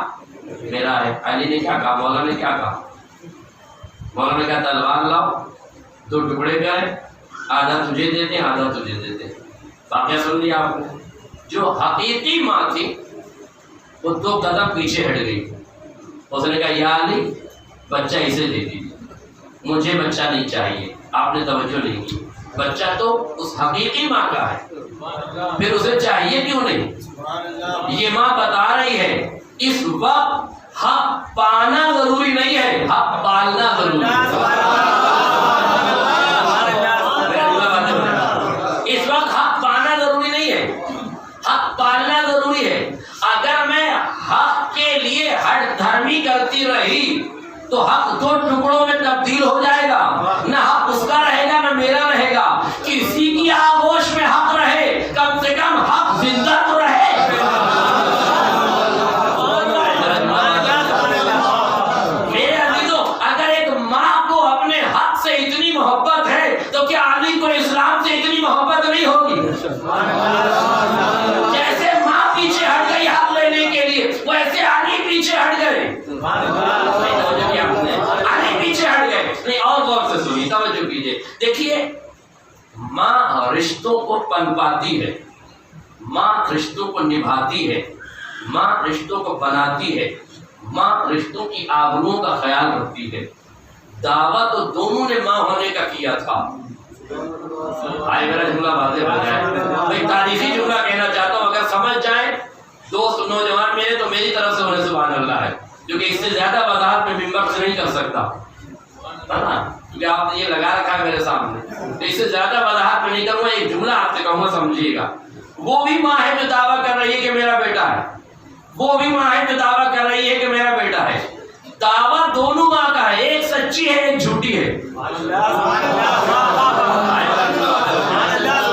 میرا ہے۔ علی نے کیا کہا؟ مولا نے کیا کہا؟ مولا نے کہا تلوار لاؤ، دو ٹکڑے کرے، آدھا تجھے دیتے آدھا تجھے دیتے۔ واقعہ سن لیا آپ نے۔ جو حقیقی ماں تھی وہ دو قدم پیچھے ہٹ گئی، اس نے کہا یا علی بچہ اسے دے دیجیے، مجھے بچہ نہیں چاہیے۔ آپ نے توجہ نہیں کی، بچہ تو اس حقیقی ماں کا ہے، پھر اسے چاہیے کیوں نہیں؟ یہ ماں بتا رہی ہے اس وقت حق پانا ضروری نہیں ہے، حق پالنا ضروری ہے۔ اس وقت حق پانا ضروری نہیں ہے، حق پالنا ضروری ہے۔ اگر میں حق کے لیے ہٹ دھرمی کرتی رہی تو حق دو ٹکڑوں میں تبدیل ہو جائے گا، نہ حق اس کا رہے گا نہ میرا رہے گا۔ کسی کی آغوش میں حق رہے، کم سے کم حق زندہ تو رہے۔ محبت ہے تو کیا علی کو اسلام سے اتنی محبت نہیں ہوگی؟ جیسے ماں پیچھے ہٹ گئی حق لینے کے لیے، ویسے علی پیچھے ہٹ گئے، علی پیچھے ہٹ گئے۔ نہیں، اور غور سے سنیے، توجہ کیجیے۔ دیکھیے، ماں رشتوں کو پنپاتی ہے، ماں رشتوں کو نبھاتی ہے، ماں رشتوں کو بناتی ہے، ماں رشتوں کی آبروؤں کا خیال رکھتی ہے۔ دعویٰ تو دونوں نے ماں ہونے کا کیا تھا۔ آئے میرا جملہ واضح ہو جائے، میں تاریخی جملہ کہنا چاہتا ہوں، اگر سمجھ جائیں دوست نوجوان میرے تو میری طرف سے انہیں سبحان اللہ ہے، کیونکہ اس سے زیادہ وضاحت میں ممبر سے نہیں کر سکتا، کیونکہ آپ نے یہ لگا رکھا ہے میرے سامنے، تو اس سے زیادہ وضاحت میں نہیں کروں گا۔ ایک جملہ آپ سے کہوں گا، سمجھیے گا۔ وہ بھی ماں ہے جو دعویٰ کر رہی ہے کہ میرا بیٹا ہے، وہ بھی ماں ہے جو دعویٰ کر رہی ہے کہ میرا بیٹا ہے۔ دعویٰ دونوں ماں کا ہے، ایک سچی ہے ایک جھوٹی ہے،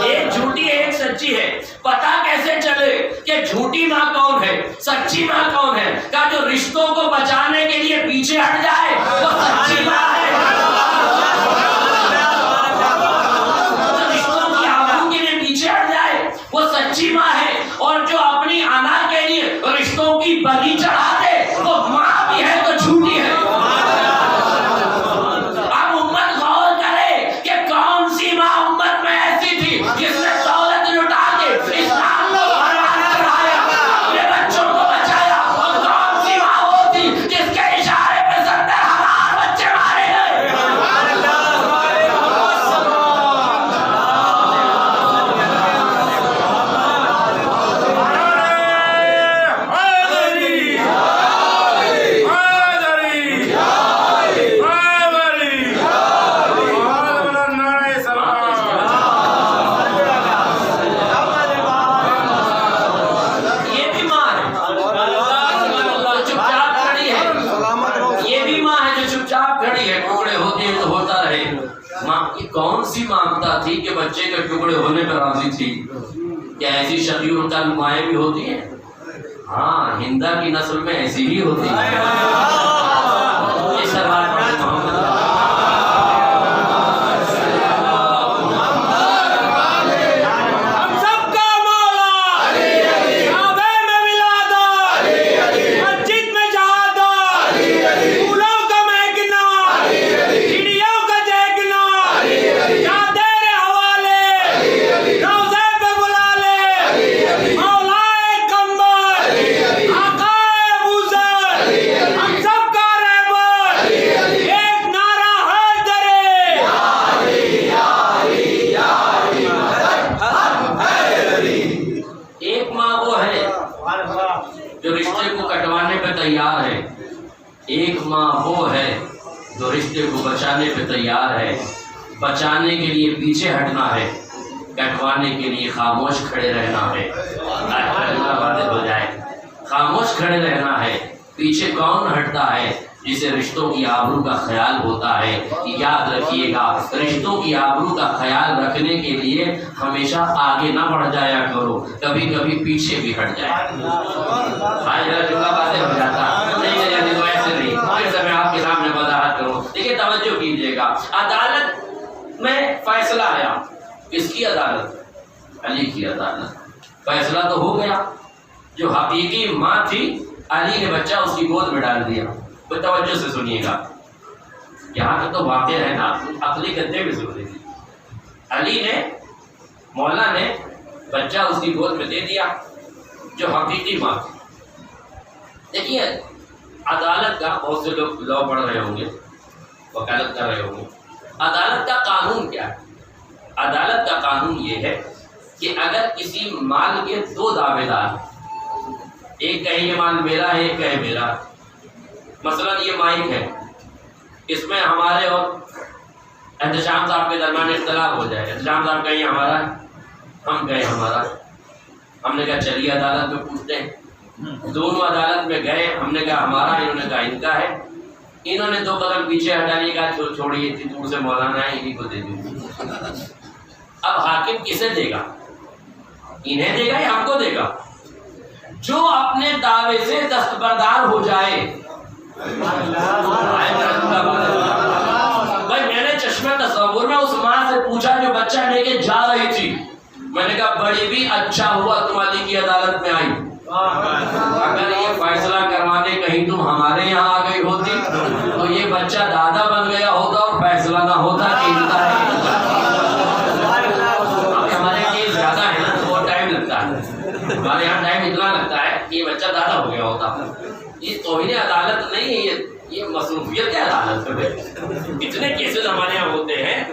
ایک جھوٹی ہے ایک سچی ہے۔ پتہ جھوٹی ماں کون ہے، سچی ماں کون ہے؟ کہا جو رشتوں کو بچانے کے لیے پیچھے ہٹ جائے وہ سچی ماں ہے، جو رشتوں کی آبرو کے لیے پیچھے ہٹ جائے وہ سچی ماں ہے، اور جو اپنی انا کے لیے رشتوں کی بلی چڑھا دے وہ ماں بھی ہے تو جھوٹی ہے۔ اب امت غور کرے کہ کون سی ماں امت میں ایسی تھی جس نے دولت لٹا کے اسلام کو برباد کرایا، اپنے بچوں کو بچایا، اور کون سی ماں وہ تھی جس کے اشارے پہ 70,000 بچے مارے گئے۔ کون سی مانگتا تھی کہ بچے کے ٹکڑے ہونے پر راضی تھی؟ کیا ایسی شقی ان کا نمایاں بھی ہوتی ہیں؟ ہاں، ہندا کی نسل میں ایسی ہی ہوتی ہے۔ اس سوال پر تیار ہے، ایک ماں وہ ہے جو رشتے کو بچانے پہ تیار ہے، بچانے کے لیے پیچھے ہٹنا ہے، کٹوانے کے لیے خاموش کھڑے رہنا ہے۔ واضح ہو جائے، خاموش کھڑے رہنا ہے۔ پیچھے کون ہٹتا ہے؟ جسے رشتوں کی آبرو کا خیال ہوتا ہے۔ یاد رکھیے گا، رشتوں کی آبرو کا خیال رکھنے کے لیے ہمیشہ آگے نہ بڑھ جایا کرو، کبھی کبھی پیچھے بھی ہٹ جائے۔ جملہ واضح ہو جاتا نہیں تو ایسے نہیں، پھر سے میں آپ کے سامنے وضاحت کروں۔ دیکھیے توجہ کیجیے گا، عدالت میں فیصلہ آیا، کس کی عدالت؟ علی کی عدالت۔ فیصلہ تو ہو گیا، جو حقیقی ماں تھی علی نے بچہ اس کی گود میں ڈال دیا۔ توجہ سے سنیے گا، یہاں تک تو واقع ہے نا، عقلی گدے میں سن لیجیے۔ علی نے، مولا نے بچہ اس کی گود میں دے دیا جو حقیقی ماں تھی۔ دیکھیے عدالت کا، بہت سے لوگ لا پڑھ رہے ہوں گے، وکالت کر رہے ہوں گے، عدالت کا قانون کیا ہے؟ عدالت کا قانون یہ ہے کہ اگر کسی مال کے دو دعوے دار، ایک کہے یہ مال میرا ہے، ایک کہے میرا، مثلا یہ مائک ہے، اس میں ہمارے اور احتشام صاحب کے درمیان اختلاف ہو جائے، احتشام صاحب کہیں ہمارا ہے، ہم کہیں ہمارا، ہم نے کہا چلیے عدالت میں پوچھتے ہیں۔ دونوں عدالت میں گئے، ہم نے کہا ہمارا، انہوں نے کہا ان کا ہے۔ انہوں نے دو قدم پیچھے ہٹانے کا، چھوڑیے اتنی دور سے مولانا ہے، انہیں کو دے دیجیے۔ اب حاکم کسے دے گا؟ انہیں دے گا یا ہم کو دے گا؟ جو اپنے دعوے سے دستبردار ہو جائے۔ بھائی میں نے چشمہ تصور میں اس ماں سے پوچھا جو بچہ لے کے جا رہی تھی، میں نے کہا بڑی بھی اچھا ہوا تم علی کی عدالت میں آئی، اگر یہ فیصلہ کروانے کہیں تم ہمارے یہاں آ گئی ہوتی تو یہ بچہ دادا بن گیا ہوتا اور فیصلہ نہ ہوتا کہ ان کا ہے۔ ہمارے کیس زیادہ ہے نا، بہت ٹائم لگتا ہے، ہمارے یہاں ٹائم اتنا لگتا ہے کہ یہ بچہ دادا ہو گیا ہوتا۔ یہ توہین عدالت نہیں ہے، یہ مصروفیت عدالت ہے۔ اتنے کیسز ہمارے یہاں ہوتے ہیں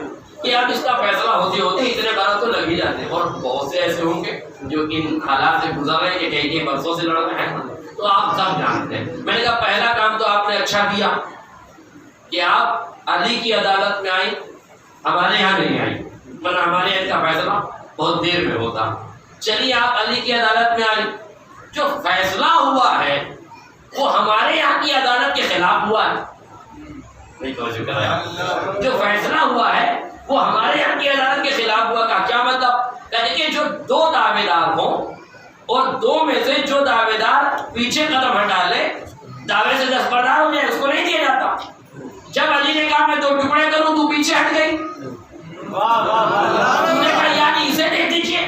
کہ اب اس کا فیصلہ ہوتے ہوتے اتنے بار تو لگ ہی جاتے ہیں، اور بہت سے ایسے ہوں گے جو ان حالات سے گزر رہے ہیں کہ کئی برسوں سے لڑ رہے ہیں، تو آپ سب جانتے ہیں۔ میں نے کہا پہلا کام تو آپ نے اچھا کیا کہ آپ علی کی عدالت میں آئی، ہمارے یہاں نہیں آئی، ورنہ ہمارے یہاں کا فیصلہ بہت دیر میں ہوتا۔ چلیے آپ علی کی عدالت میں آئی، جو فیصلہ ہوا ہے وہ ہمارے یہاں کی عدالت کے خلاف ہوا ہے، نہیں توجہ کرایا، جو فیصلہ ہوا ہے وہ ہمارے یہاں کی عدالت کے خلاف ہوا۔ کا کیا مطلب؟ کہ جو دو دعوے دار ہوں، اور دو میں سے جو دعوے دار پیچھے قدم ہٹا لے دعوے سے دستبردار ہو جائے اس کو نہیں دیا جاتا. جب علی نے کہا میں 2 ٹکڑے کروں تو پیچے ہٹ گئی. تم نے کہا یعنی اسے دے دیجیے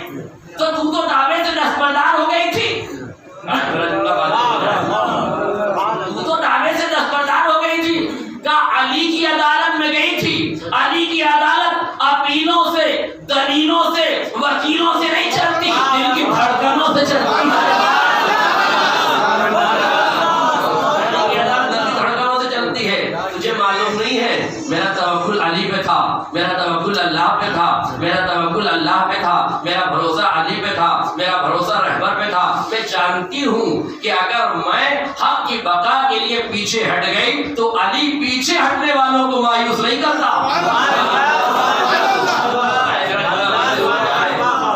تو دعوے سے دستبردار ہو گئی تھی. تو دعوے سے دستبردار ہو گئی تھی. کہا علی کی عدالت میں گئی تھی. علی کی عدالت اپیلوں سے دلیلوں سے وکیلوں سے نہیں چلتی دل کی دھڑکنوں سے چلتی ہے. میرا توکل علی پہ تھا, میرا توکل اللہ پہ تھا, میرا توکل اللہ پہ تھا, میرا بھروسہ علی پہ تھا, میرا بھروسہ رہبر پہ تھا. میں جانتی ہوں کہ اگر میں حق کی بقا کے لیے پیچھے ہٹ گئی تو علی پیچھے ہٹنے والوں کو مایوس نہیں کرتا.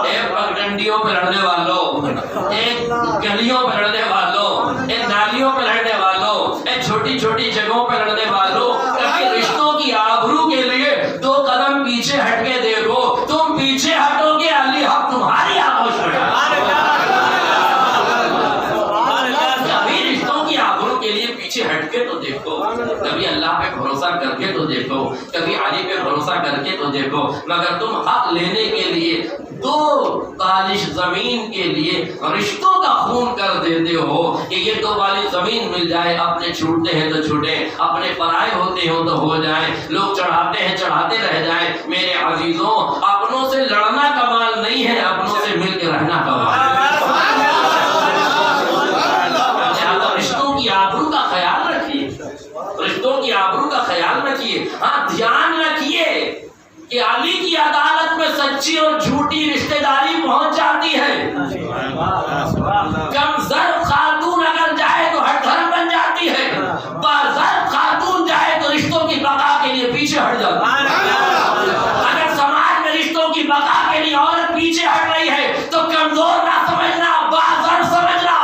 ایک پگڈنڈیوں پہ لڑنے والوں, ایک گلیوں پہ لڑنے والوں, ایک نالیوں پہ لڑنے والوں, ایک چھوٹی چھوٹی جگہوں پہ لڑنے والوں, رشتوں کی آبرو کے لیے 2 قدم پیچھے ہٹ کے دیکھو. تم پیچھے ہٹو گے علی حق تمہاری آغوش میں. کبھی رشتوں کی آبرو کے لیے پیچھے ہٹ کے تو دیکھو, کبھی اللہ پہ بھروسہ کر کے تو دیکھو, کبھی علی پہ بھروسہ کر کے تو دیکھو. مگر تم حق لینے کے لیے 2 بالش زمین کے لیے رشتوں کا خون کر دیتے ہو کہ یہ 2 بالش زمین مل جائے. اپنے چھوٹتے ہیں تو چھوٹے, اپنے پرائے ہوتے ہوں تو ہو جائیں. لوگ چڑھاتے ہیں چڑھاتے رہ جائیں. میرے عزیزوں, اپنوں سے لڑنا کمال نہیں ہے, اپنوں سے مل کے رہنا کمال ہے. رشتوں کی آبرو کا خیال رکھیے, رشتوں کی آبرو کا خیال رکھیے. ہاں دھیان رکھیے کہ علی کی عدالت میں سچی اور جھوٹی رشتہ داری پہنچ جاتی ہے. کم ضرب خاتون اگر جائے تو ہر دھرم بن جاتی ہے, باضرب خاتون جائے تو رشتوں کی بقا کے لیے پیچھے ہٹ جاتی ہے. اگر سماج میں رشتوں کی بقا کے لیے عورت پیچھے ہٹ رہی ہے تو کمزور نہ سمجھنا, باضرب سمجھنا.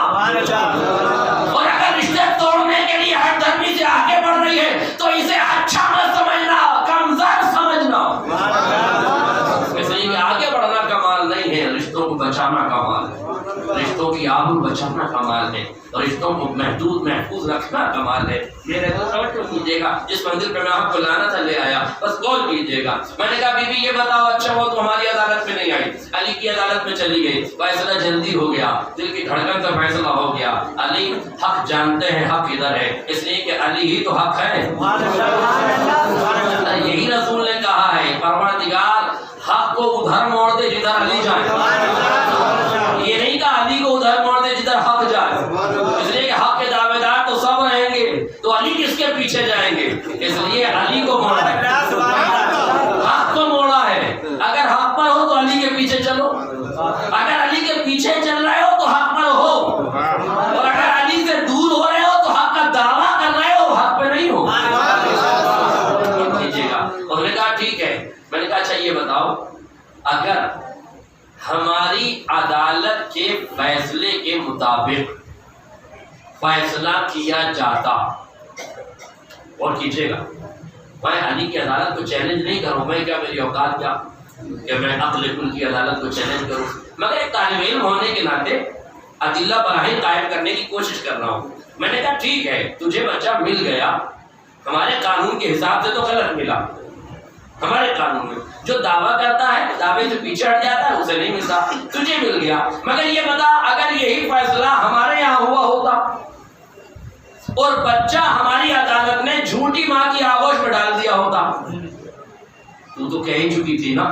اور اگر رشتے توڑنے کے لیے ہر دھرمی سے آگے بڑھ رہی ہے تو اسے اچھا نہ سمجھنا, کمزور سمجھنا. اس لیے کہ آگے بڑھنا کمال نہیں ہے, رشتوں کو بچانا کمال ہے. رشتوں کی آبرو بچانا کمال ہے, رشتوں کو محفوظ رکھنا کمال ہے. میرے کو توجہ کیجیے گا, جس منزل پہ میں آپ کو لانا تھا لے آیا, بس غور کیجیے گا. میں نے کہا بی بی یہ بتاؤ, اچھا وہ تو ہماری عدالت میں نہیں آئی, علی کی عدالت میں چلی گئی, فیصلہ جلدی ہو گیا, دل کی دھڑکن سے فیصلہ ہو گیا. علی حق جانتے ہیں حق ادھر ہے, اس لیے کہ علی ہی تو حق ہے. یہی رسول نے کہا ہے, پروردگار حق کو ادھر موڑ دے جدھر علی جائے. یہ نہیں کہا علی کو ادھر موڑ دے جدھر حق جائے, اس لیے کہ حق کے دعوے دار تو سب رہیں گے, تو علی کس کے پیچھے جائیں گے؟ اس لیے علی کو موڑا ہے, حق کو موڑا ہے. اگر حق پر ہو تو علی کے پیچھے چلو, اگر علی کے پیچھے چل رہے ہو تو حق پر ہو, اور اگر علی سے دور ہو رہے ہو تو حق کا دعویٰ کر رہے ہو, حق پہ نہیں ہو. کیجیے گا. انہوں نے کہا ٹھیک ہے. میں نے کہا اچھا یہ بتاؤ, اگر ہماری عدالت کے فیصلے کے مطابق فیصلہ کیا جاتا, اور کیجیے گا, میں علی کی عدالت کو چیلنج نہیں کروں, میں کیا میری اوقات کیا کہ میں عقل کل کی عدالت کو چیلنج کروں, مگر ایک طالب علم ہونے کے ناطے ادلہ براہین قائم کرنے کی کوشش کر رہا ہوں. میں نے کہا ٹھیک ہے, تجھے بچہ مل گیا, ہمارے قانون کے حساب سے تو غلط ملا. ہمارے قانون میں جو دعویٰ کرتا ہے دعوے سے پیچھے ہٹ جاتا ہے اسے نہیں ملتا, تجھے مل گیا. مگر یہ بتا, اگر یہی فیصلہ ہمارے یہاں ہوا ہوتا اور بچہ ہماری عدالت نے جھوٹی ماں کی آغوش میں ڈال دیا ہوتا, تو کہہ ہی چکی تھی نا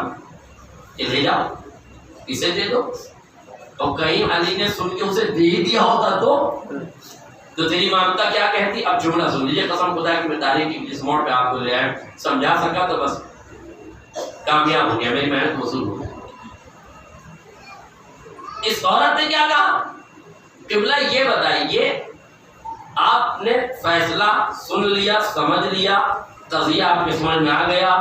کہ لے جاؤ اسے دے دو, اور کہیں علی نے سن کے اسے دے ہی دیا ہوتا تو تیری مامتا کیا کہتی؟ اب جملہ سن لیجیے, قسم خدا کی میں تاریخ کی اس موڑ پہ آپ کو لے آئے, سمجھا سکا تو بس کامیاب ہو گیا, میری محنت وصول ہو گئی. اس عورت نے کیا کہا؟ قبلہ یہ بتائیے, آپ نے فیصلہ سن لیا, سمجھ لیا, قضیہ آپ کے سمجھ میں آ گیا,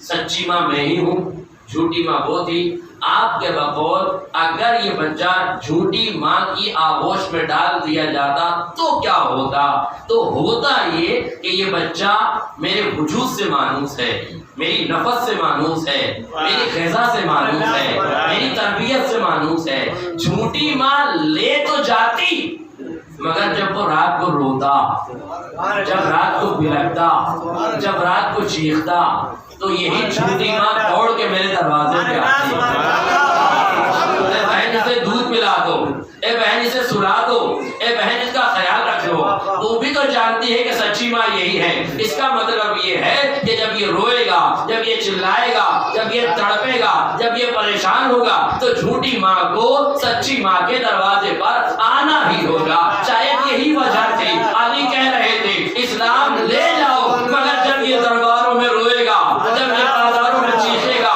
سچی ماں میں ہی ہوں, جھوٹی ماں وہ تھی. آپ کے بقول اگر یہ بچہ جھوٹی ماں کی آغوش میں ڈال دیا جاتا تو کیا ہوتا؟ تو ہوتا یہ کہ یہ بچہ میرے وجود سے مانوس ہے, میری نفس سے مانوس ہے، میری غذا سے مانوس ہے، میری تربیت سے مانوس ہے۔ جھوٹی ماں لے تو جاتی مگر جب وہ رات کو روتا، جب رات کو بلکتا، جب رات کو چیختا، تو یہی جھوٹی ماں دوڑ کے میرے دروازے پہ آتی، اے بہن اسے دودھ پلا دو، اے بہن اسے سلا دو، اے بہن اس کا خیال رکھ لو۔ وہ بھی تو جانتی ہے کہ سچی ماں یہی ہے۔ اس کا مطلب یہ ہے کہ جب یہ روئے گا، جب یہ چلائے گا، جب یہ تڑپے گا، جب یہ پریشان ہوگا، تو جھوٹی ماں کو سچی ماں کے دروازے پر آنا ہی ہوگا۔ شاید یہی وجہ تھی، علی کہہ رہے تھے اسلام لے جاؤ مگر جب یہ درباروں میں روئے گا، جب یہ بازاروں میں چیخے گا،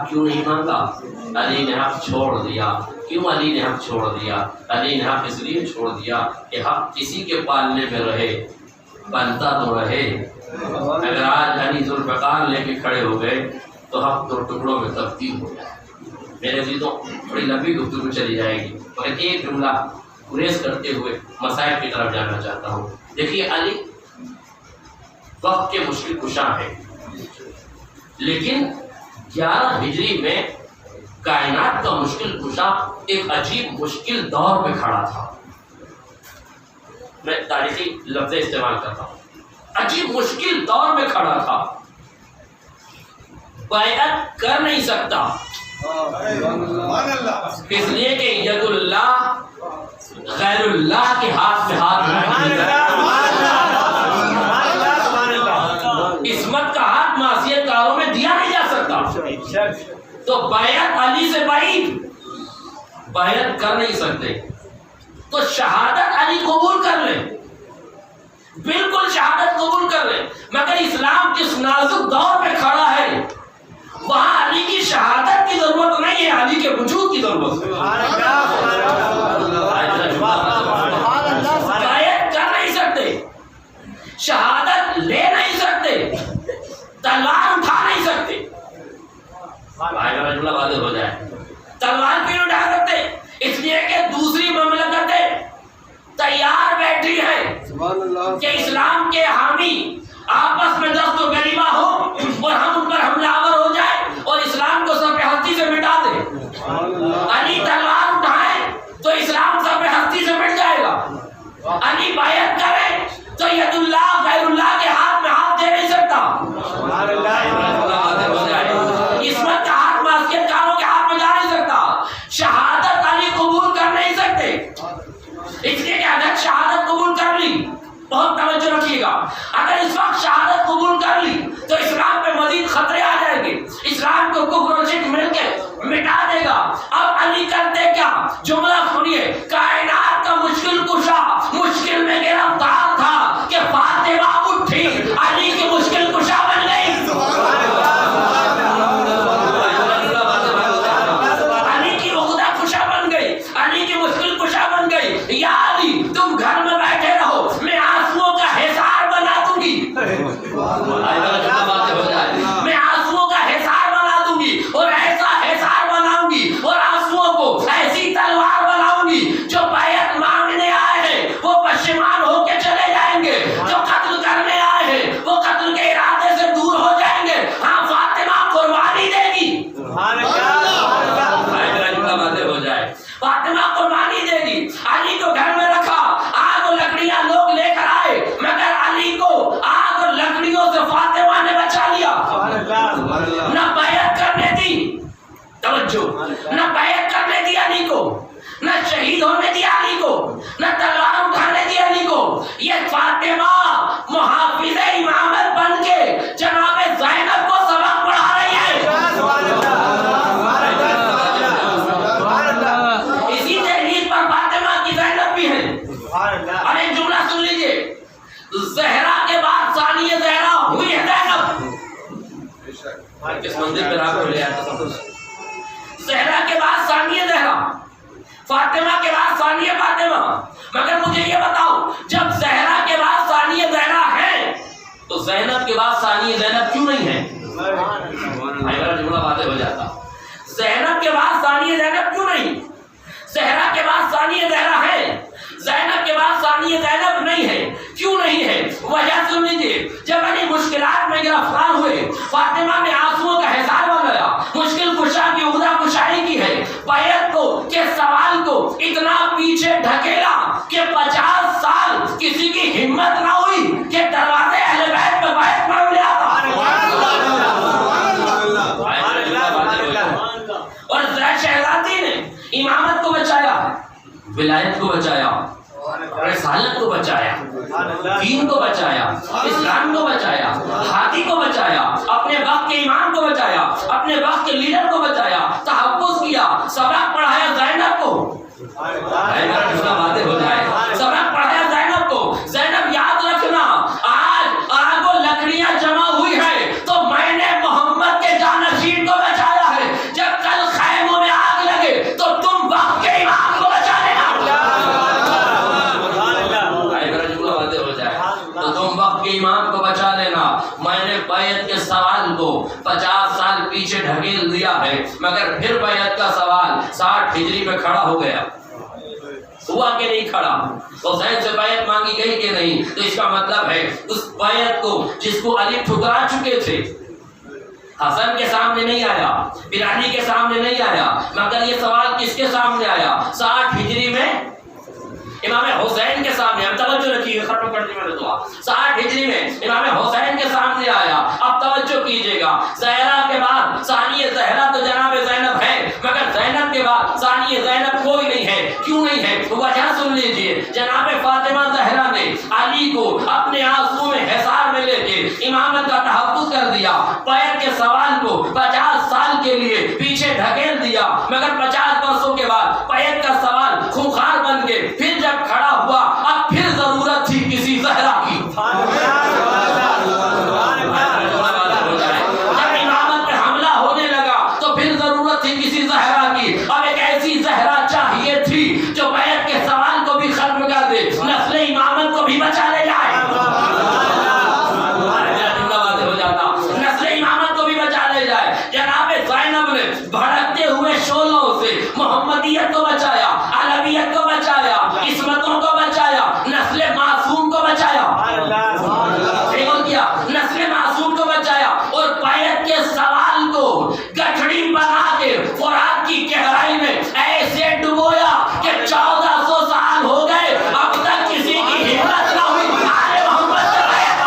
کیوں نہیں مانگا؟ علی نے حق چھوڑ دیا۔ کیوں علی نے حق چھوڑ دیا؟ علی نے حق اس لیے چھوڑ دیا کہ حق کسی کے پالنے میں رہے، بنتا تو رہے۔ اگر آج علی ذوالفقار لے کے کھڑے ہو گئے تو حق تو ٹکڑوں میں تبدیل ہو جائے۔ میرے بھی تو بڑی لمبی گفتگو چلی جائے گی، مگر ایک جملہ گریز کرتے ہوئے مسائل کی طرف جانا چاہتا ہوں۔ دیکھیے علی وقت کے مشکل کشا ہے، لیکن 11 ہجری میں کائنات کا مشکل کشا ایک عجیب مشکل دور پہ کھڑا تھا۔ میں تاریخی لفظ استعمال کرتا ہوں، عجیب مشکل دور میں کھڑا تھا، بیعت کر نہیں سکتا، اس لیے کہ ید اللہ غیر اللہ کے ہاتھ میں ہاتھ نہیں ہے، عصمت کا ہاتھ معصیت کاروں میں دیا نہیں جا سکتا، تو بیعت علی سے بعید، بیعت کر نہیں سکتے، تو شہادت علی قبول کر لیں، بالکل شہادت قبول کر لیں، مگر اسلام جس نازک دور پہ کھڑا ہے وہاں علی کی شہادت کی ضرورت نہیں ہے، علی کے وجود کی ضرورت ہے۔ بیعت کر نہیں سکتے، شہادت لے نہیں سکتے، تلوار اٹھا نہیں سکتے۔ جملہ واضح ہو جائے، تلوار کیوں اٹھا سکتے؟ اس لیے کہ دوسری مملکتیں تیار بیٹھی ہے کہ اسلام کے حامی آپس میں دست و گریباں ہو اور ہم ان پر حملہ آور ہو جائے اور اسلام کو سب ہستی سے مٹا دے۔ علی تلوار اٹھائے تو اسلام سب ہستی سے مٹ جائے گا، علی بیعت کرے تو ید اللہ غیر اللہ کے ہاتھ میں ہاتھ دے نہیں سکتا، عصمت کا ہاتھ معصیت کاروں کے ہاتھ میں جا نہیں سکتا، شہادت علی قبول کر نہیں سکتے، اس لیے کہ اگر شہادت قبول کر لی، بہت توجہ رکھیے گا، اگر اس وقت شہادت قبول کر لی تو اسلام پہ مزید خطرے آ جائیں گے، اسلام کو کفر و شرک مل کے مٹا دے گا۔ اب علی کرتے کیا؟ جملہ سنیے، کائنات کا مشکل کشا مشکل میں گرفتار تھا کہ فاطمہ اٹھی علی کی مشکل کشا بن گئی، علی کی عقدہ کشا بن گئی، علی کی مشکل کشا بن گئی۔ یا علی تم گھر میں بیٹھے رہو، میں آنسوؤں کا حصار بنا دوں گی، میں آنسوؤں کا حصار بنا دوں گی اور ایسا حصار بناؤں گی اور آنسوؤں کو ایسی تلوار بناؤں گی جو بیعت مانگنے آئے ہیں وہ پشیمان ہو کے چلے جائیں گے، جو قتل کرنے آئے ہیں وہ قتل کے ارادے سے دور ہو جائیں گے۔ ہاں فاطمہ قربانی دے گی، ہو جائے فاطمہ قربانی دے گی۔ علی کو گھر میں رکھا، آگ اور لکڑیاں لوگ لے کر آئے، مگر علی کو آگ اور لکڑیوں سے فاطمہ نے بچا لیا، نہ بیعت کرنے دی، توجہ، نہ بیعت کرنے دی علی کو، نہ شہید ہونے دیا علی کو، نہ تلوار اٹھانے دی علی کو۔ یہ فاطمہ محافظ امامت بن کے جناب زینب کو سبق پڑھا رہی ہے، اسی تحریر پر فاطمہ کی زینب بھی ہے۔ مندر پہ راہ کو لے آتا تھا. زہرا کے بعد ثانیہ زہرا، فاطمہ کے بعد ثانیہ فاطمہ. مگر مجھے یہ بتاؤ جب زہرا کے بعد ثانیہ زہرا ہے تو زینب کے بعد ثانیہ زینب کیوں نہیں ہے؟ جملہ واضح ہو جاتا. زینب کے بعد ثانیہ زینب کیوں نہیں؟ زہرا کے بعد ثانیہ زہرا ہے، زینب کے بعد ثانیہ زینب نہیں ہے. کیوں نہیں ہے؟ وجہ سن لیجیے. جب علی مشکلات میں گرفتار ہوئے، فاطمہ نے آنسوؤں کا حصار بنایا، مشکل کشا کی عہدہ کشائی کی ہے، بیعت کو کے سوال کو اتنا پیچھے ڈھکیلا کہ 50 سال کسی کی ہمت نہ ہوئی کہ دروازے اہل بیت میں بیعت پڑھ لیا تھا. اور شہزادی نے امامت کو بچایا، ولایت کو بچایا، رسالت کو بچایا، دین کو بچایا، اسلام کو بچایا، ہادی کو بچایا، اپنے وقت کے امام کو بچایا، اپنے وقت کے لیڈر کو بچایا، تحفظ کیا، سبق پڑھایا زینب کو. باتیں ہو جائے. سبق پڑھایا زینب کو. زینب یاد رکھنا، آج آگ و لکڑیاں جمع ہوئی ہے تو میں نے محمد کے جانشین کو بچایا ہے. جب کل خیموں میں آگ لگے تو تم وقت کے امام کو بچا لینا. تو تم وقت کے امام کو بچا لینا. میں نے بیعت کے سوال کو 50 سال پیچھے ڈھکیل دیا ہے، مگر پھر بیعت کا سوال 60 ہجری میں کھڑا ہو گیا. ہوا کہ نہیں کھڑا؟ حسین سے بیعت مانگی گئی کہ نہیں؟ تو اس کا مطلب ہے اس بیعت کو جس کو علی ٹھکرا چکے تھے، حسن کے سامنے نہیں آیا، پھر علی کے سامنے نہیں آیا، مگر یہ سوال کس کے سامنے آیا؟ 60 ہجری میں امام حسین کے سامنے. اب توجہ رکھیے، ختم کر دی میں نے دعا. 60 ہجری میں امام حسین کے سامنے آیا. اب توجہ کیجئے گا، زہرا کے بعد ثانیہ زہرا تو جناب زینب ہے، مگر زینب کے بعد ثانیہ زینب کوئی نہیں ہے. کیوں نہیں ہے؟ وجہ سن لیجئے. جناب فاطمہ زہرا نے علی کو اپنے آنسو میں حصار میں لے کے امامت کا تحفظ کر دیا، بیعت کے سوال کو 50 سال کے لیے پیچھے ڈھکیل دیا، مگر 50 برسوں کے بعد بیعت کا سوال خونخوار بن کے پھر جب کھڑا ہوا، اب پھر ضرورت تھی کسی زہرا کی. جب امامت پہ حملہ ہونے لگا تو پھر ضرورت تھی کسی زہرا کی. اب ایک ایسی زہرا چاہیے تھی جو بیعت کے سوال کو بھی ختم کر دے، نسل امامت کو بھی بچا لے جائے. نسل امامت کو بھی بچا لے جائے. جناب زینب نے بھڑکتے ہوئے شعلوں سے محمدیت کو بچایا، علویت کو بچایا، عصمتوں کو بچایا، نسل معصوم کو بچایا. کیا نسل معصوم کو بچایا. اور بیعت کے سوال کو گٹھڑی بنا کے فرات کی گہرائی میں ایسے ڈبویا کہ 1400 سال ہو گئے، اب تک کسی کی ہمت نہ ہوئی آل محمد سے بیعت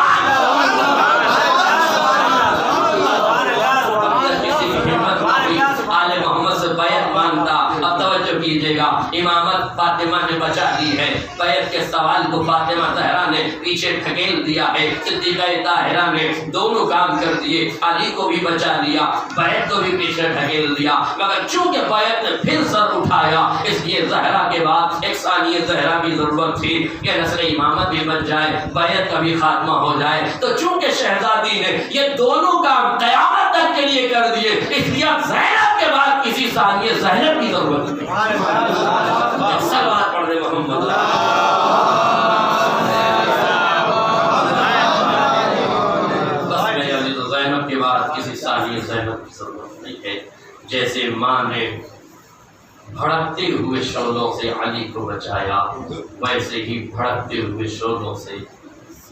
آل محمد سے بیعت مانگتا. اب توجہ کیجئے گا، امامت فاطمہ نے بچا لی ہے، بیعت کے سوال کو فاطمہ زہرا نے پیچھے ڈھکیل دیا ہے. صدیقہ طاہرہ نے دونوں کام کر دیے، علی کو بھی بچا لیا، بیعت کو بھی پیچھے ڈھکیل دیا. مگر چونکہ بیعت نے پھر سر اٹھایا، اس لیے زہرا کے بعد ایک ثانیہ زہرا کی ضرورت تھی کہ نسل امامت بھی بن جائے، بیعت کا بھی خاتمہ ہو جائے. تو چونکہ شہزادی نے یہ دونوں کام قیامت تک کے لیے کر دیے، اس لیے اب زینب کے بعد کسی ثانیہ زینب کی ضرورت نہیں. صلوات پڑھ دے محمد. زینب کے بعد کسی ثانیہ زینب کی ضرورت نہیں ہے. جیسے ماں نے بھڑکتے ہوئے شعلوں سے علی کو بچایا، ویسے ہی بھڑکتے ہوئے شعلوں سے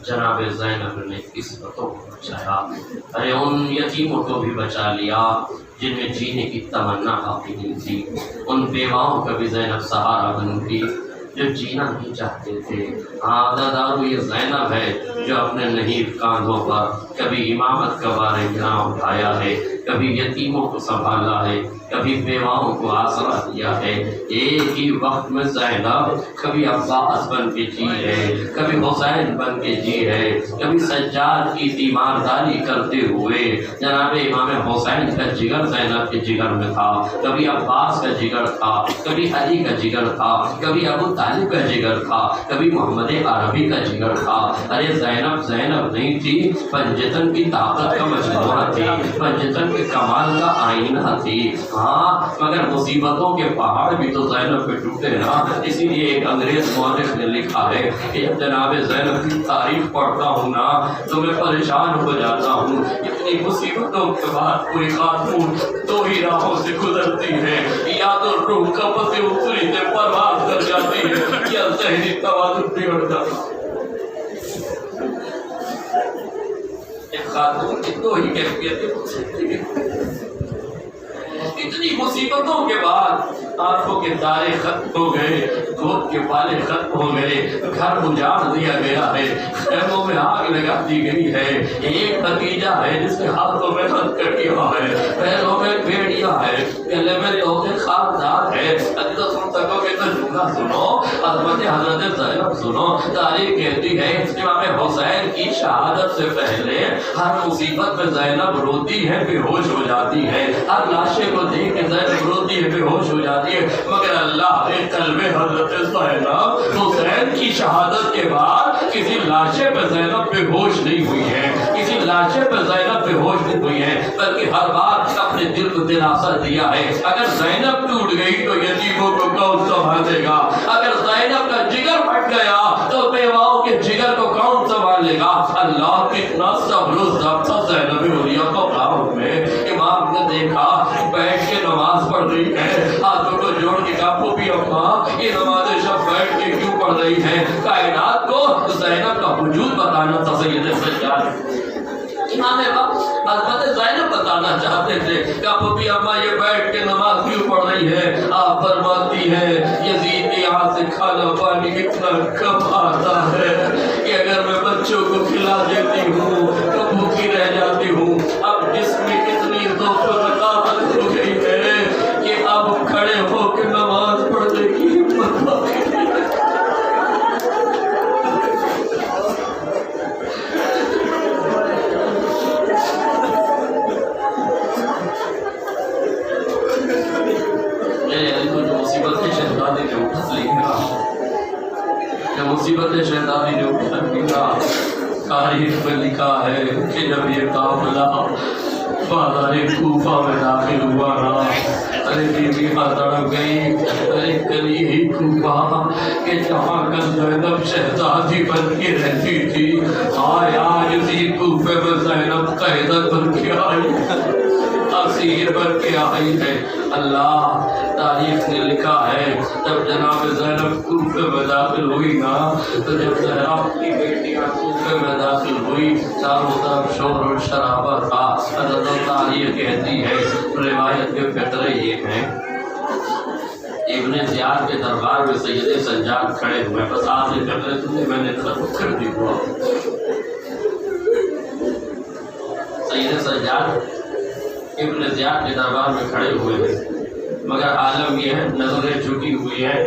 جناب زینب نے عصمتوں کو بچایا. ارے ان یتیموں کو بھی بچا لیا جن میں جینے کی تمنا باقی نہیں تھی. ان بیواؤں کا بھی زینب سہارا بن گئی جو جینا نہیں چاہتے تھے. دادارو یہ زینب ہے جو اپنے نحیف کاندھوں پر کبھی امامت کا بار گراں اٹھایا ہے، کبھی یتیموں کو سنبھالا ہے، کبھی بیواؤں کو آسرا دیا ہے. ایک ہی وقت میں زینب کبھی عباس بن کے جی ہے، کبھی حسین بن کے جی ہے، کبھی سجاد کی تیمارداری کرتے ہوئے جناب امام حسین کا جگر زینب کے جگر میں تھا، کبھی عباس کا جگر تھا، کبھی علی کا جگر تھا، کبھی ابو طالب کا جگر تھا، کبھی محمد عربی کا جگر تھا. ارے زینب زینب نہیں تھی، پنجتن کی طاقت کا مجموعہ تھی، پنجتن زینب کے کمال کا آئینہ تھی. ہاں مگر مصیبتوں کے پہاڑ بھی تو زینب پہ ٹوٹے نا. اسی لیے ایک انگریز مورخ نے لکھا ہے کہ جب جناب زینب کی تعریف پڑھتا ہوں نا تو میں پریشان ہو جاتا ہوں. اتنی مصیبتوں کے بعد کوئی خاتون دو ہی راہوں سے گزرتی ہے, یا تو روح قبض سے اتری سے پرواز کر جاتی ہے یا ذہنی توازن بگڑ جاتا ہے. ایک خاتون کی دو ہی کیفیتیں ہو سکتی ہیں. اتنی مصیبتوں کے بعد آنکھوں کے تارے ختم ہو گئے, گود کے بالے ختم ہو گئے, گھر اجاڑ دیا گیا ہے, خیموں میں آگ لگا دی گئی ہے. ایک نتیجہ ہے جس کے ہاتھوں میں ہتھکڑیاں ہے, پیروں میں بیڑیاں ہے, گلے میں لوہے خاکدار ہے. اللہ سن سکو گے تو جملہ سنو, عظمت حضرت زینب سنو. تاریخ کہتی ہے امام حسین کی شہادت سے پہلے ہر مصیبت میں زینب روتی ہے, بے ہوش ہو جاتی ہے. ہر لاشے کو دیکھ کے زینب روتی ہے, بے ہوش ہو جاتی ہے. مگر اللہ نے قلب حضرت زینب حسین کی شہادت کے بعد کسی لاشے پہ زینب بے ہوش نہیں ہوئی ہے, کسی لاشے پہ زینب بے ہوش نہیں ہوئی ہے, بلکہ ہر بار اپنے دل کو دلاسا دیا ہے. اگر زینب ٹوٹ گئی تو یتیموں کو کون سنبھالے گا؟ اگر زینب کا جگر پھٹ گیا تو بیواؤں کے جگر کو کون سنبھالے گا؟ اللہ کتنا صبر و ضبط تھا زینب حلیہ کو قیامت میں. امام نے دیکھا بیٹھ کے نماز پڑھ رہی ہے, ہاتھوں کو جوڑ کے کہا پھوپھی اماں یہ نماز شب بیٹھ کے کیوں پڑھ رہی ہے؟ کائنات کو زینب کا وجود بتانا تھا سید سجاد. امام وقت حضرت زینب بتانا چاہتے تھے کہ پھوپھی اماں یہ بیٹھ کے نماز کیوں پڑھ رہی ہے؟ آپ فرماتی ہے یزید کے ہاتھ سے کھانا پانی اتنا کم آتا ہے کہ اگر میں بچوں کو کھلا دیتی ہوں تو بھوکی رہ جاتی ہوں. اب جسم میں اتنی ذوق و رقاقت ہو گئی ہے کہ اب کھڑے ہو کے نماز پڑھنے کی ہمت باقی نہیں. مصیبت شہزادی نے اٹھا لکھا, تاریخ میں لکھا ہے کہ جب یہ قافلہ بازار کوفہ میں داخل ہوا نا, ارے بیوی تڑپ گئی, ارے کلی ہی کوفہ کہ جہاں کل زینب شہزادی بن کے رہتی تھی, آج آج اسی کوفے میں زینب قیدت بن کے آئی, اسیر بن کے آئی ہے. اللہ تاریخ نے لکھا ہے جب جناب زینب کوفے میں داخل ہوئی نا تو جب زہرا کی بیٹیاں کوفے میں داخل ہوئی چاروں طرف شور و شرابہ تھا. حضرت تاریخ کہتی ہے, روایت کے فقرے یہ ہیں, ابن زیاد کے دربار میں سید سجاد کھڑے ہوئے, بس آخری فقرے تمہیں میں نے ختم کر دی ہوا. سید سجاد ابن زیاد کے دربار میں کھڑے ہوئے ہیں, مگر عالم یہ ہے نظریں جھکی ہوئی ہیں,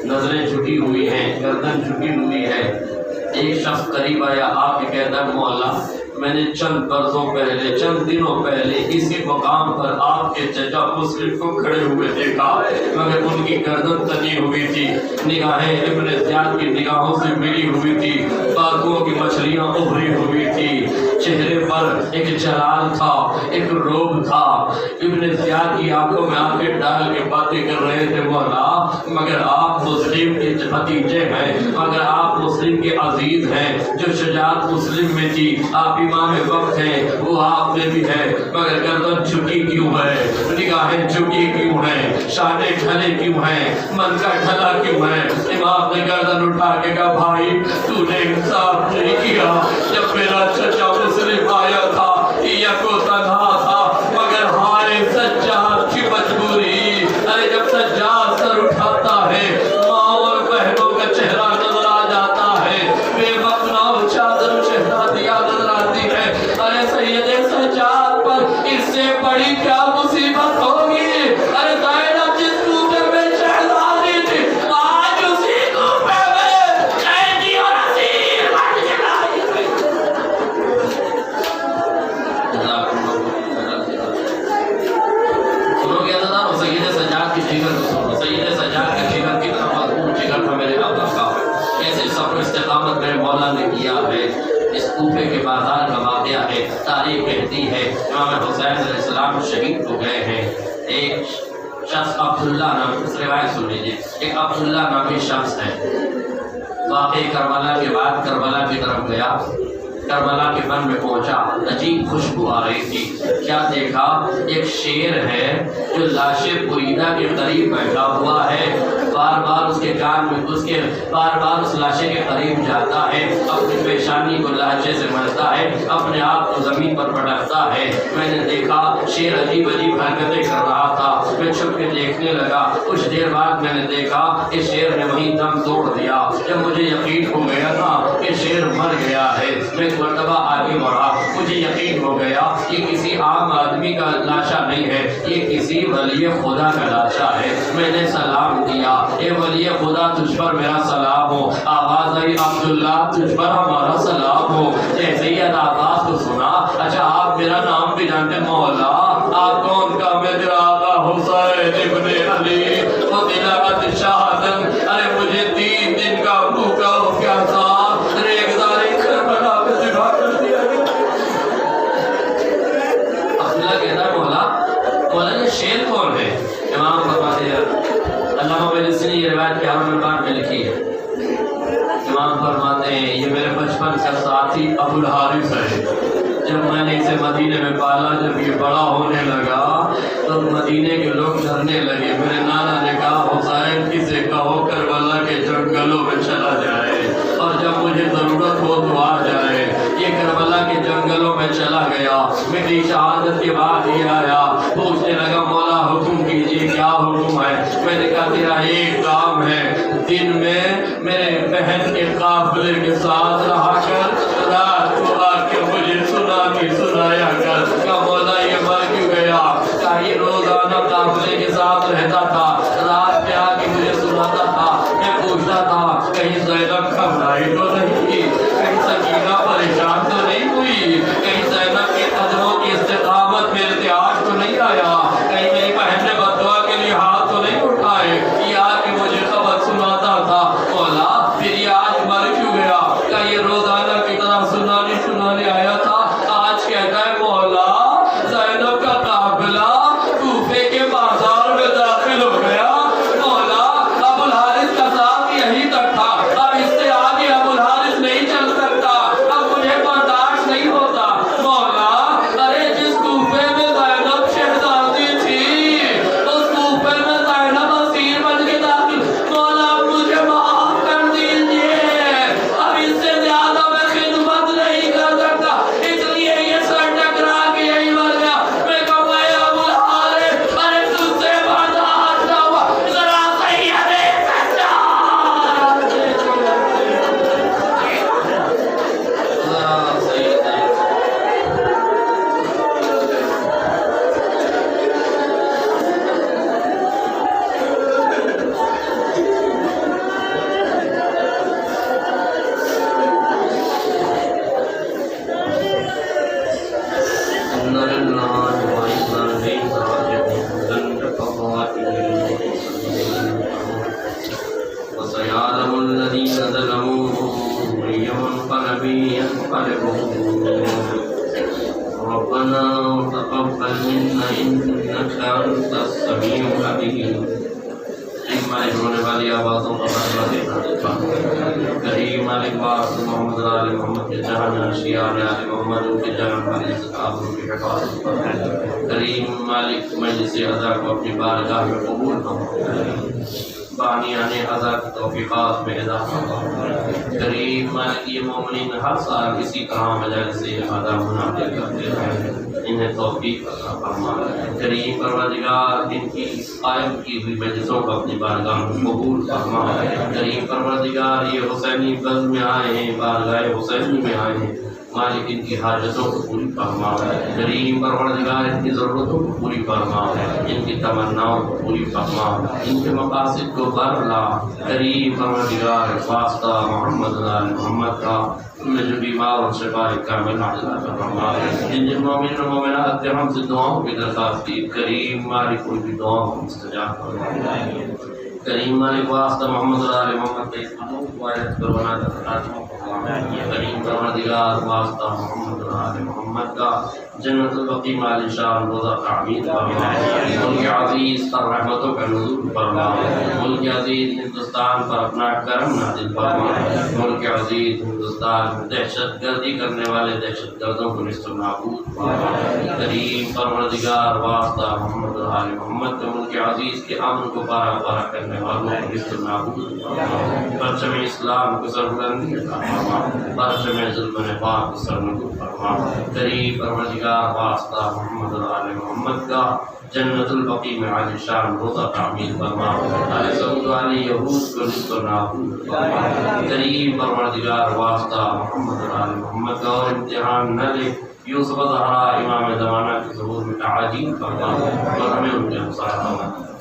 نظریں جھکی ہوئی ہیں, گردن جھکی ہوئی ہے. ایک شخص قریب آیا, آپ یہ کہتا ہے مولا میں نے چند برسوں پہلے, چند دنوں پہلے اسی مقام پر آپ کے چچا مسلم کو کھڑے ہوئے دیکھا, مگر ان کی گردن تنی ہوئی تھی, نگاہیں ابن زیاد کی نگاہوں سے ملی ہوئی تھی, باغوں کی مچھلیاں ابھری ہوئی تھی, چہرے پر ایک جلال تھا, ایک روب تھا. ابن زیاد کی آنکھوں میں آنکھیں ڈال کے باتیں کر رہے تھے مولا مگر آپ مسلم کے بھتیجے ہیں, مگر آپ مسلم کے عزیز ہیں, جو شجاعت مسلم میں تھی آپ امام وقت ہیں وہ آپ میں بھی ہے, مگر گردن جھکی کیوں ہے, نگاہیں جھکی کیوں ہیں, شانے ڈھلے کیوں ہیں, من کا ڈھلا کیوں ہے؟ امام نے گردن اٹھا کے کہا بھائی تو نے انصاف نہیں کیا, جب میرا چچا مسلم آیا تھا یکو تنہا تھا, مگر ہائے سجاد کی مجبوری, ارے جب سجاد سر اٹھاتا ہے ماں اور بہنوں کا چہرہ نظر آ جاتا ہے, بے مقنع چادر شہزادیاں نظر آتی ہے. ارے سید سجاد پر اس سے بڑی کیا مصیبت ہوگی؟ ارے زینب جس کوفے میں شہزادی تھی آج اسی کوفے میں قیدی اور اسیر بن کے لائی. امام حسین علیہ السلام شہید ہو گئے ہیں۔ ایک شخص عبداللہ نام، اس روایت سن لیجیے، ایک عبداللہ نامی شخص ہے، واقعی کربلا کے بعد کربلا کی طرف گیا، کربلا کے بن میں پہنچا، عجیب خوشبو آ رہی تھی، کیا دیکھا؟ ایک شیر ہے جو لاش بریدہ کے قریب بیٹھا ہوا ہے، بار بار اس کے کان میں گھس کے بار بار اس لاشے کے قریب جاتا ہے، اپنی پیشانی کو لہجے سے ملتا ہے، اپنے آپ کو زمین پر پٹکتا ہے۔ میں نے دیکھا شیر عجیب عجیب حرکتیں کر رہا تھا، میں چھپ کے دیکھنے لگا، کچھ دیر بعد میں نے دیکھا کہ شیر نے وہیں دم توڑ دیا۔ جب مجھے یقین ہو گیا نا کہ شیر مر گیا ہے، میں ایک مرتبہ آگے بڑھا، مجھے یقین ہو گیا یہ کسی عام آدمی کا لاشا نہیں ہے، یہ کسی ولی خدا کا لاشا ہے۔ میں نے سلام کیا، اے ولی خدا تجھ پر میرا سلام ہو۔ آواز آئی عبداللہ تجھ پر ہمارا سلام ہو۔ جیسے ہی آواز کو سنا، اچھا آپ میرا نام بھی جانتے؟ مولا آپ کون کا؟ میں تیرا آقا حسین ابن علی وہ تلاوت شہادت۔ ارے مجھے 3 دن کا بھوکا ہو گیا تھا، ریگزاری کربلا پہ ذبح کر دیا گیا۔ عبداللہ کہتا ہے مولا یہ شیر کون ہے؟ امام فرماتے ہیں، علامہ مجلسی نے یہ روایت کے حرم میں لکھی ہے، امام فرماتے ہیں یہ میرے بچپن کا ساتھی ابو الحارث ہے۔ جب میں نے اسے مدینے میں پالا، جب یہ بڑا ہونے لگا تو مدینے کے لوگ ڈرنے لگے۔ میرے نانا نے کہا حسین کسے کہو کربلا کے جنگلوں میں چلا جائے اور جب مجھے ضرورت ہو تو آ جائے۔ یہ کربلا کے جنگلوں میں چلا گیا، میری شہادت کے بعد یہ آیا، پوچھنے لگا مولا حکم کیجیے کیا حکم ہے؟ میں نے کہا تیرا ایک کام ہے، دن میں میرے بہن کے قافلے کے ساتھ رہا کر، رات کو آ کے مجھے سنایا کر۔ کہا مولا یہ مر کیوں گیا؟ کہا یہ روزانہ قافلے کے ساتھ رہتا تھا، رات میں آ کے مجھے سناتا تھا، میں پوچھتا تھا کہیں زینب گھبرائی تو نہیں، کہیں سکینہ پریشان تو نہیں ہوئی، کہیں زینب کے قدموں کی استقامت میں ارتعاش تو نہیں آیا، کہیں میری بہن نے بددعا کے لیے ہاتھ تو نہیں اٹھائے۔ یہ آ کے مجھے خبر سناتا تھا، مولا پھر یہ آج مر کیوں گیا؟ کہا یہ روزانہ کی طرح سنانے آیا تھا، آج کہتا ہے مولا زینب کا قافلہ کوفے کے بازار میں داخل ہو گیا، مولا ابو الحارث کا ساتھ یہیں تک تھا، اب اس سے آگے ابو الحارث نہیں چل سکتا، اب مجھے برداشت نہیں ہوتا۔ مولا ارے جس کوفے میں زینب شہزادی تھی اس کوفے میں زینب اسیر بن کے داخل، مولا مجھے معاف کر دیجیے، اب اس سے زیادہ میں خدمت نہیں کر سکتا، اس لیے یہ سر ٹکرا کے یہی مر گیا۔ میں کہوں اے ابو الحارث ارے تجھ سے برداشت نہ ہوا، ذرا صحیح ہے وسيعلم الذين ظلموا أي منقلب ينقلبون ربنا تقبل منا إنك أنت السميع العليم۔ مالک رونے والی آوازوں کا بدلہ دینا، کریم مالک واسط محمد آل محمد کے جہاں اشیاء آل محمد ان کے جہاں والی صحابوں کی حفاظت فرمائے۔ کریم مالک مجلس ادا کو اپنی بارگاہ میں قبول فرمائے، بانیان ادا کی توفیقات میں اضافہ فرمائے۔ کریم مالک یہ مومنین ہر سال اسی طرح مجالس ادا منعقد کرتے ہیں، انہیں توفیق عطا فرمائے۔ کریم پروردگار ان کی قائم کی ہوئی مجلسوں کو اپنی بارگاہ میں قبول فرمائے۔ کریم پروردگار یہ حسینی بزم میں آئے ہیں، بارگاہ حسینی میں آئے ہیں، مالک ان کی حاجتوں کو پوری فرمائے۔ کریم پروردگار ان کی ضرورتوں کو پوری فرمائے، ان کی تمناؤں کو پوری فرمائے، ان کے مقاصد کو برلا۔ کریم پروردگار واسطہ محمد آل محمد کا ان میں جو بیمار اور شفا کامل عطا فرمائے، جن مومن و مومنات کے ہم سے دعاؤں کی درخواست کی، کریم مالک ان کی دعاؤں کو مستجاب فرمائے۔ کریم مالک واسطہ محمد آل محمد کے اس وائد پر بنا کریم پروردگار واسطہ محمد آل محمد کا جنت البقیع میں عالیشان روضہ تعمیر فرما، ملک عزیز پر رحمتوں کا نزول فرما، ملک عزیز ہندوستان پر اپنا کرم نازل فرما، ملک عزیز ہندوستان میں دہشت گردی کرنے والے دہشت گردوں کو نصف نابود فرما، کریم پروردگار واسطہ محمد و آل محمد کے ملک عزیز کے امن کو پارا پارا کرنے والوں کو نصف نابود فرما، پرچم اسلام کو سربلندی عطا فرما، پرچم ظلم و نفاق کو سرنگون فرما، کریم پروردگار واسطہ محمد و آل محمد کا جنت البقیع میں عالیشان روضہ تعمیر فرما، آل سعود و آل یہود کو نصف و نابود فرما، کریم پروردگار واسطہ محمد و آل محمد کا اور امتحان نہ لے، یوسف زہرا امام زمانہ کے ظہور میں تعجیل فرما اور ہمیں ان کے ہمسایہ